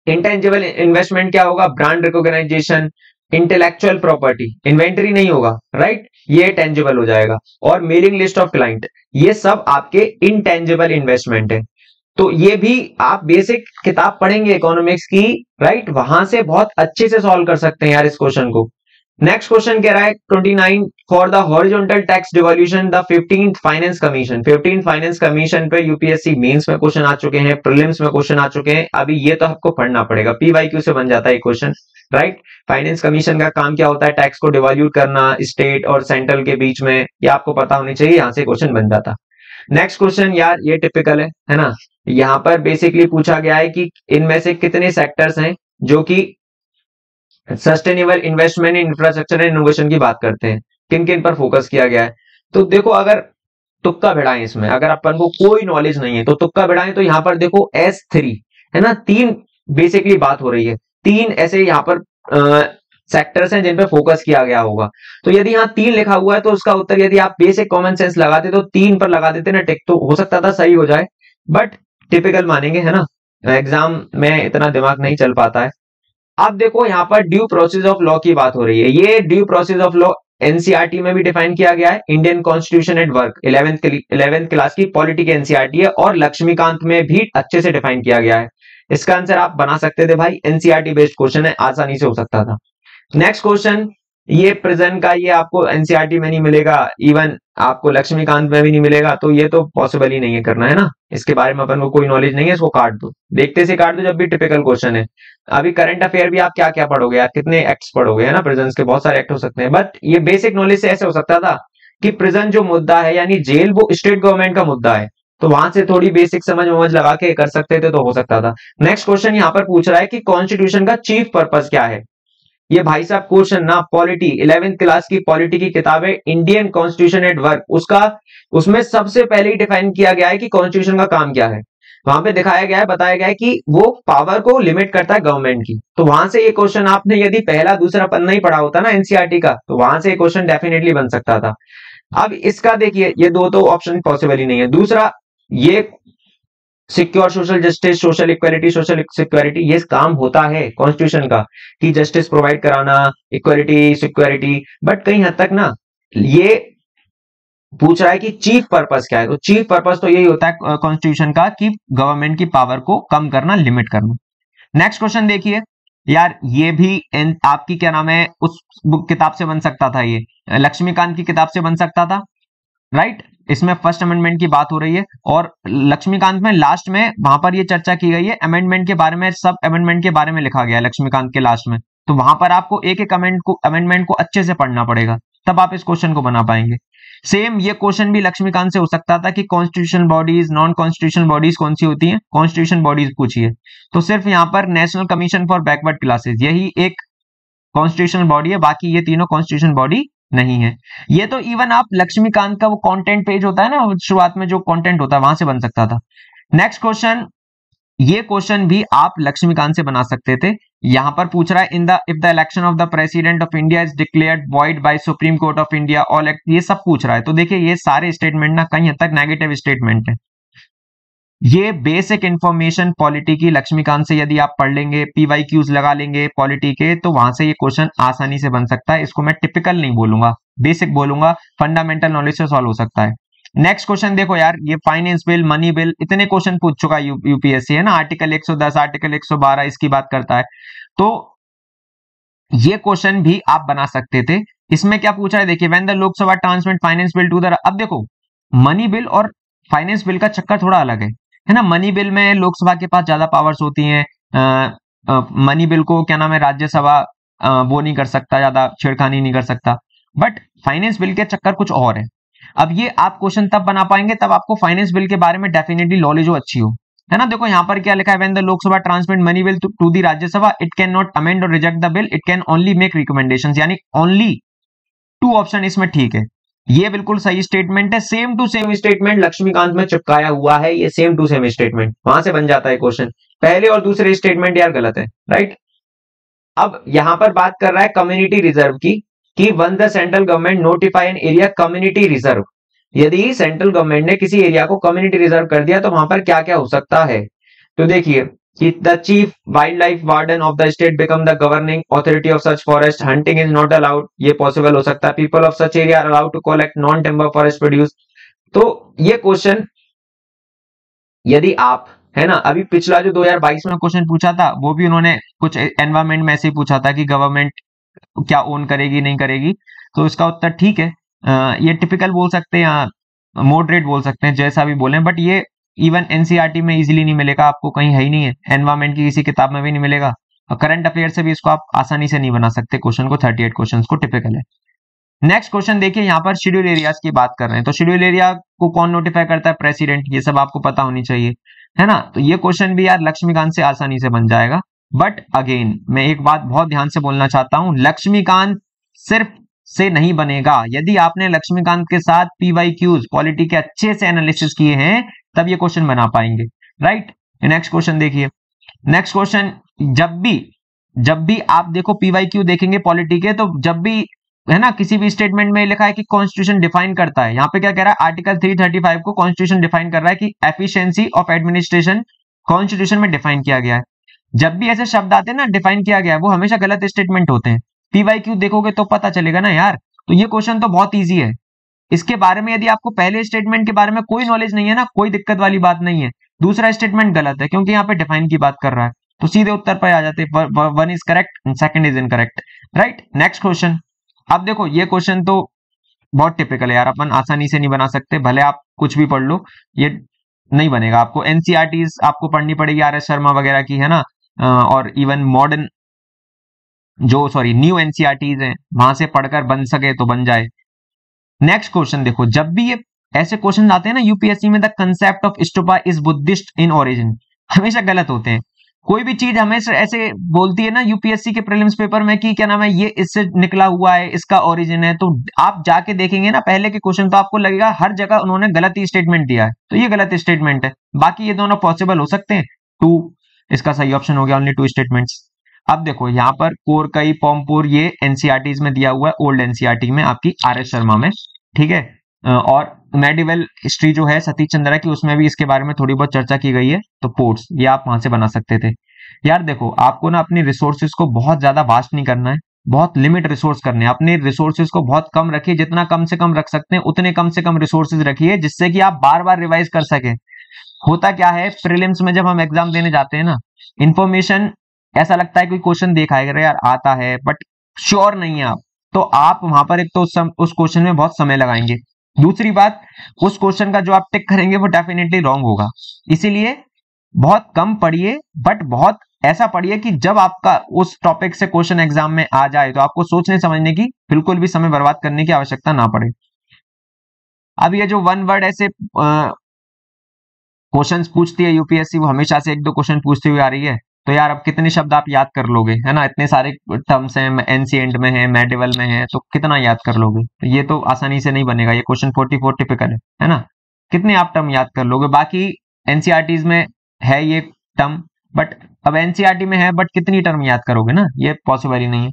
इंटेंजिबल इन्वेस्टमेंट क्या होगा, brand recognisation, intellectual property, inventory नहीं होगा, राइट, ये टेंजिबल हो जाएगा। और मेलिंग लिस्ट ऑफ क्लाइंट, ये सब आपके इंटेंजिबल इन्वेस्टमेंट है। तो ये भी आप बेसिक किताब पढ़ेंगे इकोनॉमिक्स की, राइट, वहां से बहुत अच्छे से सॉल्व कर सकते हैं यार इस क्वेश्चन को। नेक्स्ट क्वेश्चन कह रहा है 29, for the horizontal tax devolution the 15th finance commission. 15th finance commission पे यूपीएससी मेंस में क्वेश्चन आ चुके हैं, प्रीलिम्स में क्वेश्चन आ चुके हैं। अभी ये तो आपको पढ़ना पड़ेगा, पीवाईक्यू से बन जाता है क्वेश्चन, राइट। फाइनेंस कमीशन का काम क्या होता है, टैक्स को डिवोल्यूट करना स्टेट और सेंट्रल के बीच में, ये आपको पता होनी चाहिए, यहां से क्वेश्चन बन जाता। नेक्स्ट क्वेश्चन यार ये टिपिकल है ना। यहां पर बेसिकली पूछा गया है कि इनमें से कितने सेक्टर्स हैं जो कि sustainable investment in infrastructure and innovation की बात करते हैं, किन किन पर फोकस किया गया है। तो देखो अगर तुक्का भिड़ाएं इसमें, अगर अपन को कोई नॉलेज नहीं है तो तुक्का भिड़ाएं, तो यहाँ पर देखो S3 है ना, 3 बेसिकली बात हो रही है, 3 ऐसे यहाँ पर सेक्टर्स हैं जिन पे फोकस किया गया होगा। तो यदि यहाँ 3 लिखा हुआ है तो उसका उत्तर यदि आप बेसिक कॉमन सेंस लगाते तो 3 पर लगा देते ना टिक, तो हो सकता था सही हो जाए, बट टिपिकल मानेंगे है ना, एग्जाम में इतना दिमाग नहीं चल पाता है। अब देखो यहाँ पर ड्यू प्रोसेस ऑफ लॉ की बात हो रही है। ये due process of law NCERT में भी डिफाइन किया गया है, Indian constitution at work 11th class की पॉलिटी की एनसीईआरटी है, और लक्ष्मीकांत में भी अच्छे से डिफाइन किया गया है। इसका आंसर आप बना सकते थे भाई, एनसीईआरटी बेस्ड क्वेश्चन है, आसानी से हो सकता था। नेक्स्ट क्वेश्चन, ये प्रेजेंट का, ये आपको एनसीईआरटी में नहीं मिलेगा, इवन आपको लक्ष्मीकांत में भी नहीं मिलेगा, तो ये तो पॉसिबल ही नहीं है करना, है ना, इसके बारे में अपन को कोई नॉलेज नहीं है, इसको काट दो, देखते से काट दो, जब भी टिपिकल क्वेश्चन है। अभी करंट अफेयर भी आप क्या क्या पढ़ोगे यार, कितने एक्ट्स पढ़ोगे, है ना, प्रेजेंस के बहुत सारे एक्ट हो सकते हैं, बट ये बेसिक नॉलेज से ऐसे हो सकता था कि प्रेजेंट जो मुद्दा है यानी जेल, वो स्टेट गवर्नमेंट का मुद्दा है, तो वहां से थोड़ी बेसिक समझ लगा के कर सकते थे तो हो सकता था। नेक्स्ट क्वेश्चन यहाँ पर पूछ रहा है कि कॉन्स्टिट्यूशन का चीफ पर्पस क्या है। ये भाई साहब क्वेश्चन ना पॉलिटी 11th क्लास की पॉलिटी की किताब है इंडियन कॉन्स्टिट्यूशन एट वर्क, उसमें सबसे पहले ही डिफाइन किया गया है कि कॉन्स्टिट्यूशन का काम क्या है। वहां पे दिखाया गया है, बताया गया है कि वो पावर को लिमिट करता है गवर्नमेंट की। तो वहां से ये क्वेश्चन आपने यदि पहला दूसरा पन्ना ही पढ़ा होता ना एनसीईआरटी का, तो वहां से ये क्वेश्चन डेफिनेटली बन सकता था। अब इसका देखिए, ये दो तो ऑप्शन पॉसिबल ही नहीं है। दूसरा, ये secure social justice, social equality, social security, ये काम होता है कॉन्स्टिट्यूशन का कि जस्टिस प्रोवाइड कराना, इक्वालिटी, सिक्योरिटी, बट कहीं हद तक ना ये पूछ रहा है कि चीफ पर्पस क्या है। तो चीफ पर्पस तो यही होता है कॉन्स्टिट्यूशन का कि गवर्नमेंट की पावर को कम करना, लिमिट करना। नेक्स्ट क्वेश्चन देखिए यार, ये भी आपकी क्या नाम है उस बुक किताब से बन सकता था, ये लक्ष्मीकांत की किताब से बन सकता था, राइट। इसमें फर्स्ट अमेंडमेंट की बात हो रही है, और लक्ष्मीकांत में लास्ट में वहां पर ये चर्चा की गई है अमेंडमेंट के बारे में, सब अमेंडमेंट के बारे में लिखा गया है लक्ष्मीकांत के लास्ट में। तो वहां पर आपको एक एक अमेंडमेंट को अच्छे से पढ़ना पड़ेगा, तब आप इस क्वेश्चन को बना पाएंगे। सेम ये क्वेश्चन भी लक्ष्मीकांत से हो सकता था कि constitutional bodies, non constitutional bodies कौन सी होती हैं, कॉन्स्टिट्यूशन बॉडीज पूछिए, तो सिर्फ यहाँ पर national commission for backward classes यही एक कॉन्स्टिट्यूशनल बॉडी है, बाकी ये तीनों कॉन्स्टिट्यूशन बॉडी नहीं है। ये तो इवन आप लक्ष्मीकांत का वो कंटेंट पेज होता है ना, शुरुआत में जो कंटेंट होता है वहां से बन सकता था। नेक्स्ट क्वेश्चन, ये क्वेश्चन भी आप लक्ष्मीकांत से बना सकते थे। यहां पर पूछ रहा है in the if the election of the president of India is declared void bye supreme court of India all act, ये सब पूछ रहा है। तो देखिए ये सारे स्टेटमेंट ना कहीं हद तक नेगेटिव स्टेटमेंट है। ये बेसिक इंफॉर्मेशन पॉलिटी की लक्ष्मीकांत से यदि आप पढ़ लेंगे, पीवाईक्यूज लगा लेंगे पॉलिटी के, तो वहां से ये क्वेश्चन आसानी से बन सकता है। इसको मैं टिपिकल नहीं बोलूंगा, बेसिक बोलूंगा, फंडामेंटल नॉलेज से सॉल्व हो सकता है। नेक्स्ट क्वेश्चन देखो यार, ये फाइनेंस बिल, मनी बिल, इतने क्वेश्चन पूछ चुका यूपीएससी, है ना, आर्टिकल 110, आर्टिकल 112 इसकी बात करता है। तो ये क्वेश्चन भी आप बना सकते थे। इसमें क्या पूछा है देखिए, when the Lok Sabha transmit finance bill to the, अब देखो मनी बिल और फाइनेंस बिल का चक्कर थोड़ा अलग है ना। मनी बिल में लोकसभा के पास ज्यादा पावर्स होती हैं, मनी बिल को क्या नाम है राज्यसभा वो नहीं कर सकता, ज्यादा छेड़खानी नहीं कर सकता, बट फाइनेंस बिल के चक्कर कुछ और है। अब ये आप क्वेश्चन तब बना पाएंगे तब आपको फाइनेंस बिल के बारे में डेफिनेटली नॉलेज हो, अच्छी हो, है ना। देखो यहाँ पर क्या लिखा है, when the Lok Sabha transmit money bill to the Rajya Sabha it can not amend or reject the bill, it can only make recommendations, यानी ओनली 2 ऑप्शन इसमें ठीक है। ये बिल्कुल सही स्टेटमेंट है, same to same statement Laxmikanth में चिपकाया हुआ है, ये सेम टू सेम स्टेटमेंट, वहां से बन जाता है क्वेश्चन। पहले और दूसरे स्टेटमेंट यार गलत है, राइट। अब यहां पर बात कर रहा है कम्युनिटी रिजर्व की, कि one the central government notify an area community reserve, यदि सेंट्रल गवर्नमेंट ने किसी एरिया को कम्युनिटी रिजर्व कर दिया तो वहां पर क्या क्या हो सकता है। तो देखिए कि the chief wildlife warden of the state become the governing authority of such forest, hunting is not allowed, ये पॉसिबल हो सकता है, people of such area are allowed to collect non timber forest produce. तो ये क्वेश्चन यदि आप, है ना, अभी पिछला जो 2022 में क्वेश्चन पूछा था वो भी उन्होंने कुछ एनवायरमेंट में ऐसे ही पूछा था कि गवर्नमेंट क्या ओन करेगी नहीं करेगी, तो इसका उत्तर ठीक है, ये टिपिकल बोल सकते हैं या मॉडरेट बोल सकते हैं, जैसा भी बोले, बट ये इवन एनसीईआरटी में इजीली नहीं मिलेगा आपको, कहीं है ही नहीं है, एनवायरमेंट की किसी किताब में भी नहीं मिलेगा, और करंट अफेयर से भी इसको आप आसानी से नहीं बना सकते क्वेश्चन को, 38 क्वेश्चन को टिपिकल है। नेक्स्ट क्वेश्चन देखिए, यहाँ पर शेड्यूल एरियाज की बात कर रहे हैं, तो शेड्यूल एरिया को कौन नोटिफाई करता है, प्रेसिडेंट, ये सब आपको पता होनी चाहिए, है ना। तो ये क्वेश्चन भी यार लक्ष्मीकांत से आसानी से बन जाएगा, बट अगेन मैं एक बात बहुत ध्यान से बोलना चाहता हूं, लक्ष्मीकांत सिर्फ से नहीं बनेगा। यदि आपने लक्ष्मीकांत के साथ PYQs पॉलिटी के अच्छे से एनालिसिस किए हैं तब ये क्वेश्चन बना पाएंगे, राइट। नेक्स्ट क्वेश्चन देखिए। नेक्स्ट क्वेश्चन, जब भी आप देखो PYQ देखेंगे पॉलिटी के, तो जब भी है ना किसी भी स्टेटमेंट में लिखा है कि कॉन्स्टिट्यूशन डिफाइन करता है, यहाँ पे क्या कह रहा है, आर्टिकल 335 को कॉन्स्टिट्यूशन डिफाइन कर रहा है कि एफिशिएंसी ऑफ एडमिनिस्ट्रेशन कॉन्स्टिट्यूशन में डिफाइन किया गया है। जब भी ऐसे शब्द आते हैं ना डिफाइन किया गया है, वो हमेशा गलत स्टेटमेंट होते हैं। PYQ देखोगे तो पता चलेगा ना यार। तो ये क्वेश्चन तो बहुत ईजी है। इसके बारे में यदि आपको पहले स्टेटमेंट के बारे में कोई नॉलेज नहीं है ना, कोई दिक्कत वाली बात नहीं है। दूसरा स्टेटमेंट गलत है क्योंकि यहाँ पे डिफाइन की बात कर रहा है, तो सीधे उत्तर पर आ जाते हैं, one is correct, second is incorrect, right. Next question. अब देखो ये क्वेश्चन तो बहुत टिपिकल है यार, अपन आसानी से नहीं बना सकते, भले आप कुछ भी पढ़ लो, ये नहीं बनेगा। आपको एनसीईआरटीज आपको पढ़नी पड़ेगी, RS शर्मा वगैरह की, है ना, और इवन मॉडर्न न्यू एनसीईआरटीज है, वहां से पढ़कर बन सके तो बन जाए। नेक्स्ट क्वेश्चन देखो, जब भी ये ऐसे क्वेश्चन आते हैं ना यूपीएससी में, the concept of stupa is Buddhist in origin, हमेशा गलत होते हैं। कोई भी चीज हमेशा ऐसे बोलती है ना यूपीएससी के प्रीलिम्स पेपर में कि क्या नाम है, ये इससे निकला हुआ है, इसका ओरिजिन है, तो आप जाके देखेंगे ना पहले के क्वेश्चन, तो आपको लगेगा हर जगह उन्होंने गलत ही स्टेटमेंट दिया है, तो ये गलत स्टेटमेंट है। बाकी ये दोनों पॉसिबल हो सकते हैं। 2 इसका सही ऑप्शन हो गया, ओनली 2 स्टेटमेंट्स। अब देखो यहाँ पर कोरकई पोमपुर ये एनसीईआरटीज में दिया हुआ है, ओल्ड एनसीईआरटी में आपकी RS शर्मा में, ठीक है। और मेडिवल हिस्ट्री जो है सतीश चंद्रा की, उसमें भी इसके बारे में थोड़ी बहुत चर्चा की गई है, तो पोर्ट्स ये आप वहां से बना सकते थे। यार देखो आपको ना अपनी रिसोर्सेज को बहुत ज्यादा वास्ट नहीं करना है, बहुत लिमिट रिसोर्स करने हैं। अपने रिसोर्सेज को बहुत कम रखिए, जितना कम से कम रख सकते हैं उतने कम से कम रिसोर्सेज रखिए, जिससे कि आप बार बार रिवाइज कर सकें। होता क्या है प्रीलिम्स में, जब हम एग्जाम देने जाते हैं ना, इंफॉर्मेशन ऐसा लगता है कोई क्वेश्चन देखा है यार आता है, बट श्योर नहीं है आप, तो आप वहां पर एक तो उस क्वेश्चन में बहुत समय लगाएंगे। दूसरी बात, उस क्वेश्चन का जो आप टिक करेंगे वो डेफिनेटली रॉन्ग होगा। इसीलिए बहुत कम पढ़िए, बट बहुत ऐसा पढ़िए कि जब आपका उस टॉपिक से क्वेश्चन एग्जाम में आ जाए तो आपको सोचने समझने की बिल्कुल भी समय बर्बाद करने की आवश्यकता ना पड़े। अब ये जो वन वर्ड ऐसे क्वेश्चंस पूछती है यूपीएससी, वो हमेशा से 1-2 क्वेश्चन पूछती हुई आ रही है, तो यार अब कितने शब्द आप याद कर लोगे, है ना। इतने सारे टर्म्स हैं, एंशिएंट में है, मेडिवल में है, तो कितना याद कर लोगे। तो ये तो आसानी से नहीं बनेगा। ये क्वेश्चन 44 टिपिकल है ना। कितने आप टर्म याद कर लोगे। बाकी एनसीईआरटीज में है ये टर्म, बट अब एनसीईआरटी में है, बट कितनी टर्म याद करोगे ना, ये पॉसिबल ही नहीं है।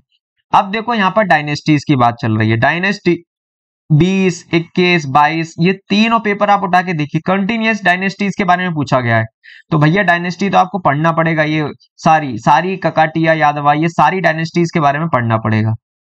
अब देखो यहाँ पर डायनेस्टीज की बात चल रही है। डायनेस्टी 20, 21, 22 ये तीनों पेपर आप उठा के देखिए, कंटिन्यूअस डायनेस्टीज के बारे में पूछा गया है। तो भैया डायनेस्टी तो आपको पढ़ना पड़ेगा, ये सारी ककाटिया यादवा, ये सारी डायनेस्टीज के बारे में पढ़ना पड़ेगा।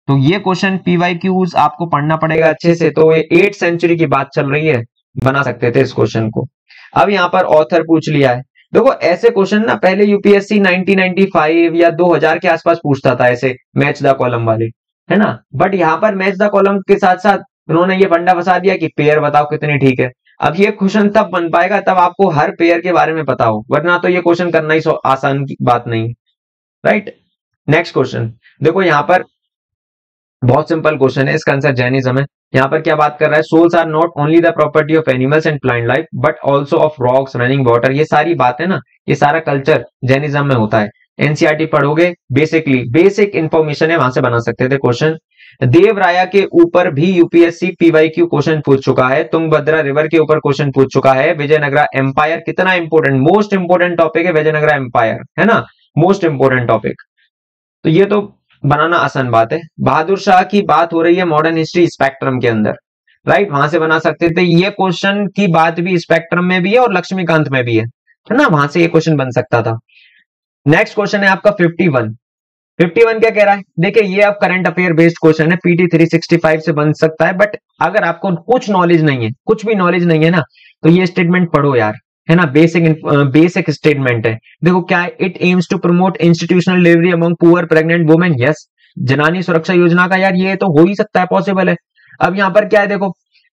तो ये क्वेश्चन PYQs आपको पढ़ना पड़ेगा अच्छे से। तो ये 8th सेंचुरी की बात चल रही है, बना सकते थे इस क्वेश्चन को। अब यहाँ पर ऑथर पूछ लिया है। देखो ऐसे क्वेश्चन ना पहले यूपीएससी 1995 या 2000 के आसपास पूछता था, ऐसे मैच द कॉलम वाले, है ना। बट यहाँ पर मैच द कॉलम के साथ साथ उन्होंने ये फंडा फंसा दिया कि पेयर बताओ कितनी ठीक है। अब ये क्वेश्चन तब बन पाएगा तब आपको हर पेयर के बारे में पता हो, वरना तो ये क्वेश्चन करना ही आसान की बात नहीं, राइट। नेक्स्ट क्वेश्चन देखो, यहाँ पर बहुत सिंपल क्वेश्चन है, इसका आंसर जैनिज्म है। यहाँ पर क्या बात कर रहा है, soils are not only the property of animals and plant life but also of rocks, running water. ये सारी बात है ना, ये सारा कल्चर जैनिज्म में होता है। एनसीईआरटी पढ़ोगे, बेसिक इंफॉर्मेशन है, वहां से बना सकते थे क्वेश्चन। देवराया के ऊपर भी यूपीएससी PYQ क्वेश्चन पूछ चुका है। तुंगभद्रा रिवर के ऊपर क्वेश्चन पूछ चुका है। विजयनगरा एम्पायर कितना इंपोर्टेंट, मोस्ट इंपोर्टेंट टॉपिक है विजयनगरा एम्पायर, है ना, मोस्ट इंपोर्टेंट टॉपिक। तो ये तो बनाना आसान बात है। बहादुर शाह की बात हो रही है मॉडर्न हिस्ट्री स्पेक्ट्रम के अंदर, राइट, वहां से बना सकते थे। ये क्वेश्चन की बात भी स्पेक्ट्रम में भी है और लक्ष्मीकांत में भी है ना, वहां से ये क्वेश्चन बन सकता था। नेक्स्ट क्वेश्चन है आपका 51 क्या कह रहा है, देखिए ये अब करंट अफेयर बेस्ड क्वेश्चन है, PT 365 से बन सकता है। बट अगर आपको कुछ नॉलेज नहीं है, कुछ भी नॉलेज नहीं है ना, तो ये स्टेटमेंट पढ़ो यार, है ना। बेसिक स्टेटमेंट है। देखो क्या है, it aims to promote institutional delivery among poor pregnant women. Yes, Janani Suraksha योजना का यार ये तो हो ही सकता है, पॉसिबल है। अब यहाँ पर क्या है देखो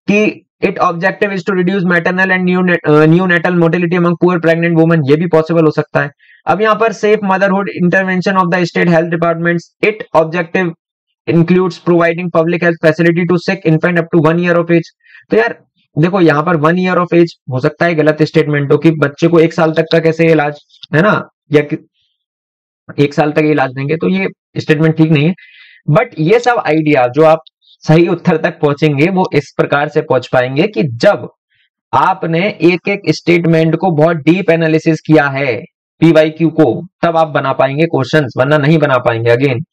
कि it objective is to reduce maternal and neonatal mortality among poor pregnant women, ये भी पॉसिबल हो सकता है। अब यहाँ पर safe motherhood intervention of the state health departments, it objective includes providing public health facility to sick infant up to 1 year of age. तो यार देखो यहाँ पर 1 year ऑफ एज हो सकता है गलत स्टेटमेंट हो, कि बच्चे को 1 साल तक का कैसे इलाज, है ना, या 1 साल तक इलाज देंगे, तो ये स्टेटमेंट ठीक नहीं है। बट ये सब आइडिया जो आप सही उत्तर तक पहुंचेंगे वो इस प्रकार से पहुंच पाएंगे कि जब आपने एक एक स्टेटमेंट को बहुत डीप एनालिसिस किया है पीवाईक्यू को, तब आप बना पाएंगे क्वेश्चंस, वरना नहीं बना पाएंगे। अगेन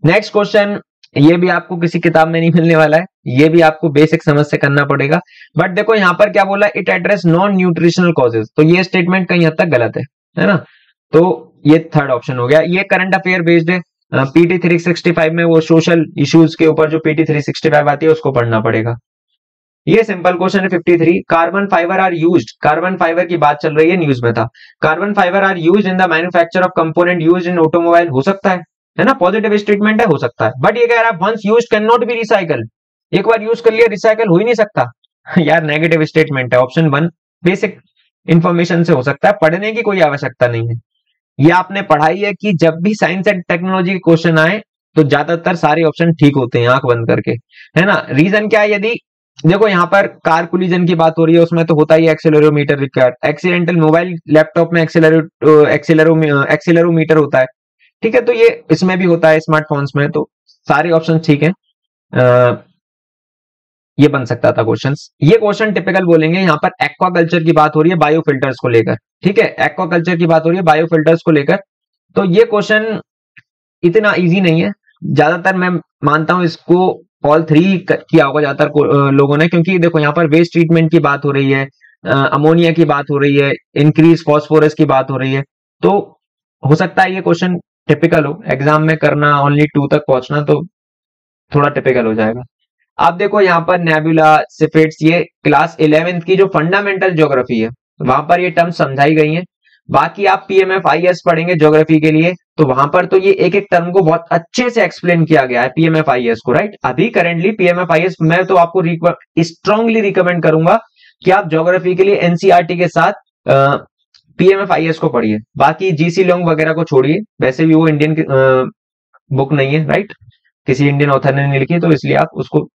नेक्स्ट क्वेश्चन, ये भी आपको किसी किताब में नहीं मिलने वाला है, ये भी आपको बेसिक समझ से करना पड़ेगा। बट देखो यहाँ पर क्या बोला, it address non nutritional causes, तो ये स्टेटमेंट कहीं हद तक गलत है ना। तो ये थर्ड ऑप्शन हो गया। ये करंट अफेयर बेस्ड है, पीटी 365 में वो सोशल इश्यूज के ऊपर जो पीटी 365 आती है उसको पढ़ना पड़ेगा। ये सिंपल क्वेश्चन है 53, carbon fibre are used, carbon fibre की बात चल रही है, न्यूज में था, carbon fibre are used in the manufacture of component used in automobile, हो सकता है ना, पॉजिटिव स्टेटमेंट है, हो सकता है। बट ये कह रहा है once used can not be recycle, एक बार यूज कर लिया रिसाइकल हो ही नहीं सकता। यार नेगेटिव स्टेटमेंट है, ऑप्शन 1 बेसिक इंफॉर्मेशन से हो सकता है, पढ़ने की कोई आवश्यकता नहीं है। ये आपने पढ़ाई है कि जब भी साइंस एंड टेक्नोलॉजी के क्वेश्चन आए तो ज्यादातर सारे ऑप्शन ठीक होते हैं आंख बंद करके, है ना। रीजन क्या है, यदि देखो यहाँ पर कार कोलिजन की बात हो रही है उसमें तो होता ही accelerometer required, accidental mobile laptop में एक्सेलेरोमीटर होता है, ठीक है, तो ये इसमें भी होता है स्मार्टफोन्स में, तो सारे ऑप्शन ठीक है। ये बन सकता था क्वेश्चंस। ये क्वेश्चन टिपिकल बोलेंगे, यहाँ पर एक्वाकल्चर की बात हो रही है बायोफिल्टर्स को लेकर, ठीक है, एक्वाकल्चर की बात हो रही है बायोफिल्टर्स को लेकर, तो ये क्वेश्चन इतना इजी नहीं है। ज्यादातर मैं मानता हूं इसको ऑल 3 किया होगा ज्यादातर लोगों ने, क्योंकि देखो यहाँ पर वेस्ट ट्रीटमेंट की बात हो रही है, अमोनिया की बात हो रही है, इंक्रीज फॉस्फोरस की बात हो रही है, तो हो सकता है ये क्वेश्चन टिपिकल हो। एग्जाम में करना ओनली 2 तक पहुंचना तो थोड़ा टिपिकल हो जाएगा। आप देखो यहाँ पर नेबुला, सिफिट्स, ये क्लास 11th की जो फंडामेंटल ज्योग्राफी है वहां पर ये टर्म समझाई गई है। बाकी आप पीएमएफआईएस पढ़ेंगे ज्योग्राफी के लिए तो वहां पर तो ये एक एक टर्म को बहुत अच्छे से एक्सप्लेन किया गया है पीएमएफआईएस को, राइट। अभी करेंटली पीएमएफआईएस मैं तो आपको स्ट्रांगली रिकमेंड करूंगा कि आप ज्योग्राफी के लिए एनसीईआरटी के साथ पीएमएफआईएस को पढ़िए, बाकी जीसी लोंग वगैरह को छोड़िए, वैसे भी वो इंडियन बुक नहीं है, राइट, किसी इंडियन ऑथर ने नहीं लिखी, तो इसलिए आप उसको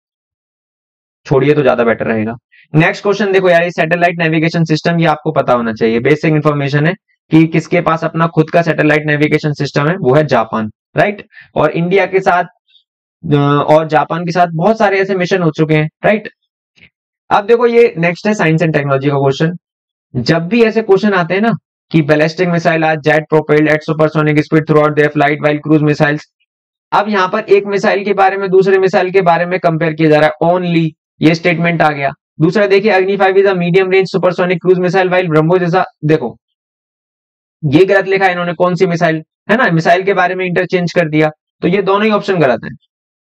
छोड़िए तो ज्यादा बेटर रहेगा। नेक्स्ट क्वेश्चन देखो यार, ये सैटेलाइट नेविगेशन सिस्टम, ये आपको पता होना चाहिए, बेसिक इंफॉर्मेशन है कि किसके पास अपना खुद का सैटेलाइट नेविगेशन सिस्टम है, वो है जापान, राइट। और इंडिया के साथ और जापान के साथ बहुत सारे ऐसे मिशन हो चुके हैं, राइट। अब देखो ये नेक्स्ट है साइंस एंड टेक्नोलॉजी का क्वेश्चन। जब भी ऐसे क्वेश्चन आते हैं ना कि ballistic missile are jet propelled at supersonic speed throughout their flight while cruise missiles, अब यहाँ पर एक मिसाइल के बारे में दूसरे मिसाइल के बारे में कंपेयर किया जा रहा है ओनली, ये स्टेटमेंट आ गया। दूसरा देखिए, अग्नि 5 is a medium range supersonic cruise missile while BrahMos जैसा, देखो ये गलत लिखा है इन्होंने, कौन सी मिसाइल है ना, मिसाइल के बारे में इंटरचेंज कर दिया, तो ये दोनों ही ऑप्शन गलत है,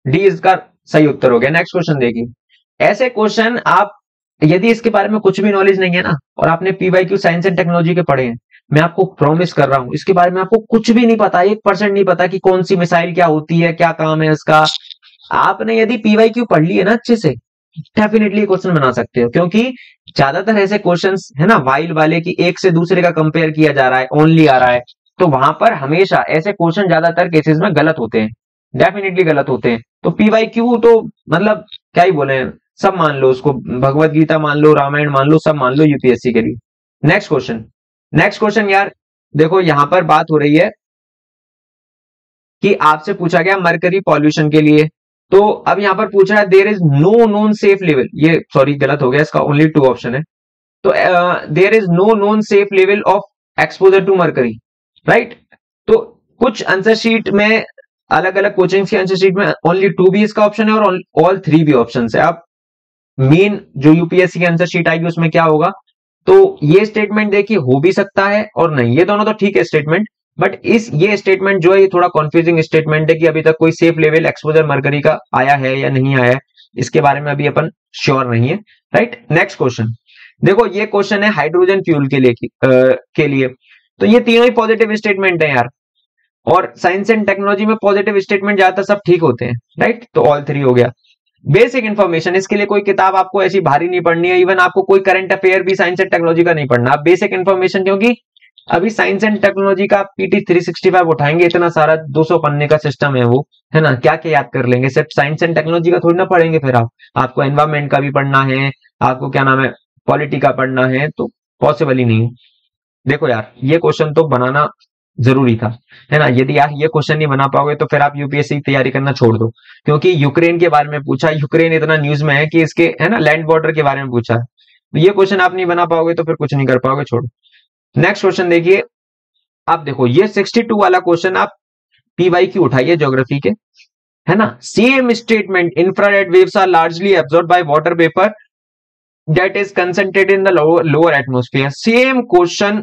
डी इसका सही उत्तर हो गया। नेक्स्ट क्वेश्चन देखिए, ऐसे क्वेश्चन आप यदि इसके बारे में कुछ भी नॉलेज नहीं है ना और आपने पीवाईक्यू साइंस एंड टेक्नोलॉजी के पढ़े हैं, मैं आपको प्रॉमिस कर रहा हूं इसके बारे में आपको कुछ भी नहीं पता, 1% नहीं पता कि कौन सी मिसाइल क्या होती है, क्या काम है इसका, आपने यदि पीवाईक्यू पढ़ ली है ना अच्छे से, डेफिनेटली क्वेश्चन बना सकते हो, क्योंकि ज्यादातर ऐसे क्वेश्चंस है ना वाइल वाले की एक से दूसरे का कंपेयर किया जा रहा है, ओनली आ रहा है, तो वहां पर हमेशा ऐसे क्वेश्चन ज्यादातर केसेस में गलत होते हैं, डेफिनेटली गलत होते हैं। तो पीवाईक्यू तो मतलब क्या ही बोले, सब मान लो उसको, भगवत गीता मान लो, रामायण मान लो, सब मान लो यूपीएससी के लिए। नेक्स्ट क्वेश्चन, नेक्स्ट क्वेश्चन यार देखो यहां पर बात हो रही है कि आपसे पूछा गया मरकरी पॉल्यूशन के लिए, तो अब यहां पर पूछ रहा है there is no known safe level, ये सॉरी गलत हो गया, इसका ओनली 2 ऑप्शन है, तो there is no known safe level of exposure to mercury, right. तो कुछ आंसर शीट में अलग अलग कोचिंग की आंसर शीट में ओनली 2 भी इसका ऑप्शन है और ऑल 3 भी ऑप्शन है। अब मेन जो यूपीएससी की आंसर शीट आएगी उसमें क्या होगा, तो ये स्टेटमेंट देखिए हो भी सकता है और नहीं, ये दोनों तो ठीक है स्टेटमेंट, बट ये स्टेटमेंट जो है ये थोड़ा कंफ्यूजिंग स्टेटमेंट है कि अभी तक कोई सेफ लेवल एक्सपोजर मरकरी का आया है या नहीं आया है, इसके बारे में अभी अपन श्योर नहीं है, राइट। नेक्स्ट क्वेश्चन देखो, ये क्वेश्चन है हाइड्रोजन फ्यूल के लिए, तो ये तीनों ही पॉजिटिव स्टेटमेंट है यार, और साइंस एंड टेक्नोलॉजी में पॉजिटिव स्टेटमेंट ज्यादातर सब ठीक होते हैं, राइट, तो ऑल 3 हो गया। बेसिक इन्फॉर्मेशन, इसके लिए कोई किताब आपको ऐसी भारी नहीं पढ़नी है, इवन आपको कोई करंट अफेयर भी साइंस एंड टेक्नोलॉजी का नहीं पढ़ना, आप बेसिक इन्फॉर्मेशन, क्योंकि अभी साइंस एंड टेक्नोलॉजी का पीटी 365 उठाएंगे, इतना सारा 200 पन्ने का सिस्टम है वो, है ना, क्या क्या याद कर लेंगे, सिर्फ साइंस एंड टेक्नोलॉजी का थोड़ी ना पढ़ेंगे, फिर आपको एनवायरमेंट का भी पढ़ना है, आपको क्या नाम है पॉलिटी का पढ़ना है, तो पॉसिबल ही नहीं है। देखो यार ये क्वेश्चन तो बनाना जरूरी था, है ना। यदि आप ये क्वेश्चन नहीं बना पाओगे तो फिर आप यूपीएससी की तैयारी करना छोड़ दो, क्योंकि यूक्रेन के बारे में पूछा, यूक्रेन इतना न्यूज में है कि इसके, है ना, लैंड बॉर्डर के बारे में पूछा, तो ये क्वेश्चन आप नहीं बना पाओगे तो फिर कुछ नहीं कर पाओगे, छोड़ो। नेक्स्ट क्वेश्चन देखिए। आप देखो ये 62 वाला क्वेश्चन आप पीवाई की उठाइए ज्योग्राफी के, है ना। Same statement, infrared waves are largely absorb by water vapour that is concentrated in the lower atmosphere. Same question,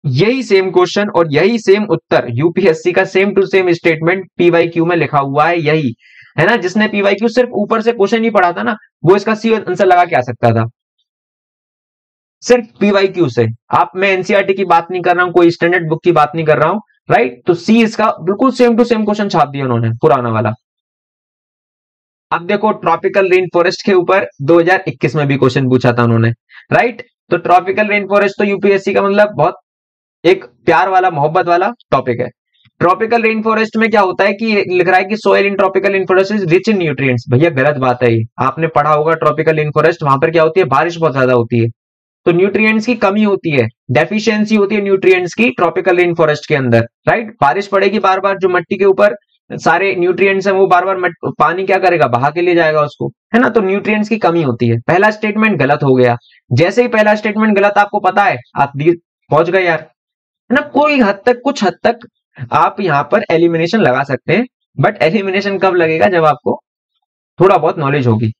यही सेम क्वेश्चन और यही सेम उत्तर यूपीएससी का, same to same statement PYQ में लिखा हुआ है, यही है ना। जिसने पीवाई क्यू सिर्फ ऊपर से क्वेश्चन ही पढ़ा था ना, वो इसका सी आंसर लगा के आ सकता था, सिर्फ पीवाई क्यू से। आप, मैं एनसीईआरटी की बात नहीं कर रहा हूं, कोई स्टैंडर्ड बुक की बात नहीं कर रहा हूं, राइट। तो सी इसका बिल्कुल सेम टू सेम क्वेश्चन छाप दिया उन्होंने, पुराना वाला। अब देखो ट्रॉपिकल रेन फॉरेस्ट के ऊपर 2021 में भी क्वेश्चन पूछा था उन्होंने, राइट। तो ट्रॉपिकल रेन फॉरेस्ट तो यूपीएससी का मतलब बहुत एक प्यार वाला, मोहब्बत वाला टॉपिक है। ट्रॉपिकल रेन फॉरेस्ट में क्या होता है कि लिख रहा है कि soil in tropical rain forest is rich in nutrients. भैया गलत बात है ये, आपने पढ़ा होगा ट्रॉपिकल रेन फॉरेस्ट, वहां पर क्या होती है, बारिश बहुत ज्यादा होती है, तो न्यूट्रिएंट्स की कमी होती है, डेफिशिएंसी होती है न्यूट्रिएंट्स की ट्रॉपिकल रेन फॉरेस्ट के अंदर, राइट। बारिश पड़ेगी बार बार, जो मिट्टी के ऊपर सारे न्यूट्रिएंट्स हैं वो बार बार पानी क्या करेगा, बहा के ले जाएगा उसको, है ना। तो न्यूट्रिएंट्स की कमी होती है। पहला स्टेटमेंट गलत हो गया। जैसे ही पहला स्टेटमेंट गलत आपको पता है, आप पहुंच गए यार, है ना। कोई हद तक, कुछ हद तक आप यहां पर एलिमिनेशन लगा सकते हैं, बट एलिमिनेशन कब लगेगा, जब आपको थोड़ा बहुत नॉलेज होगी।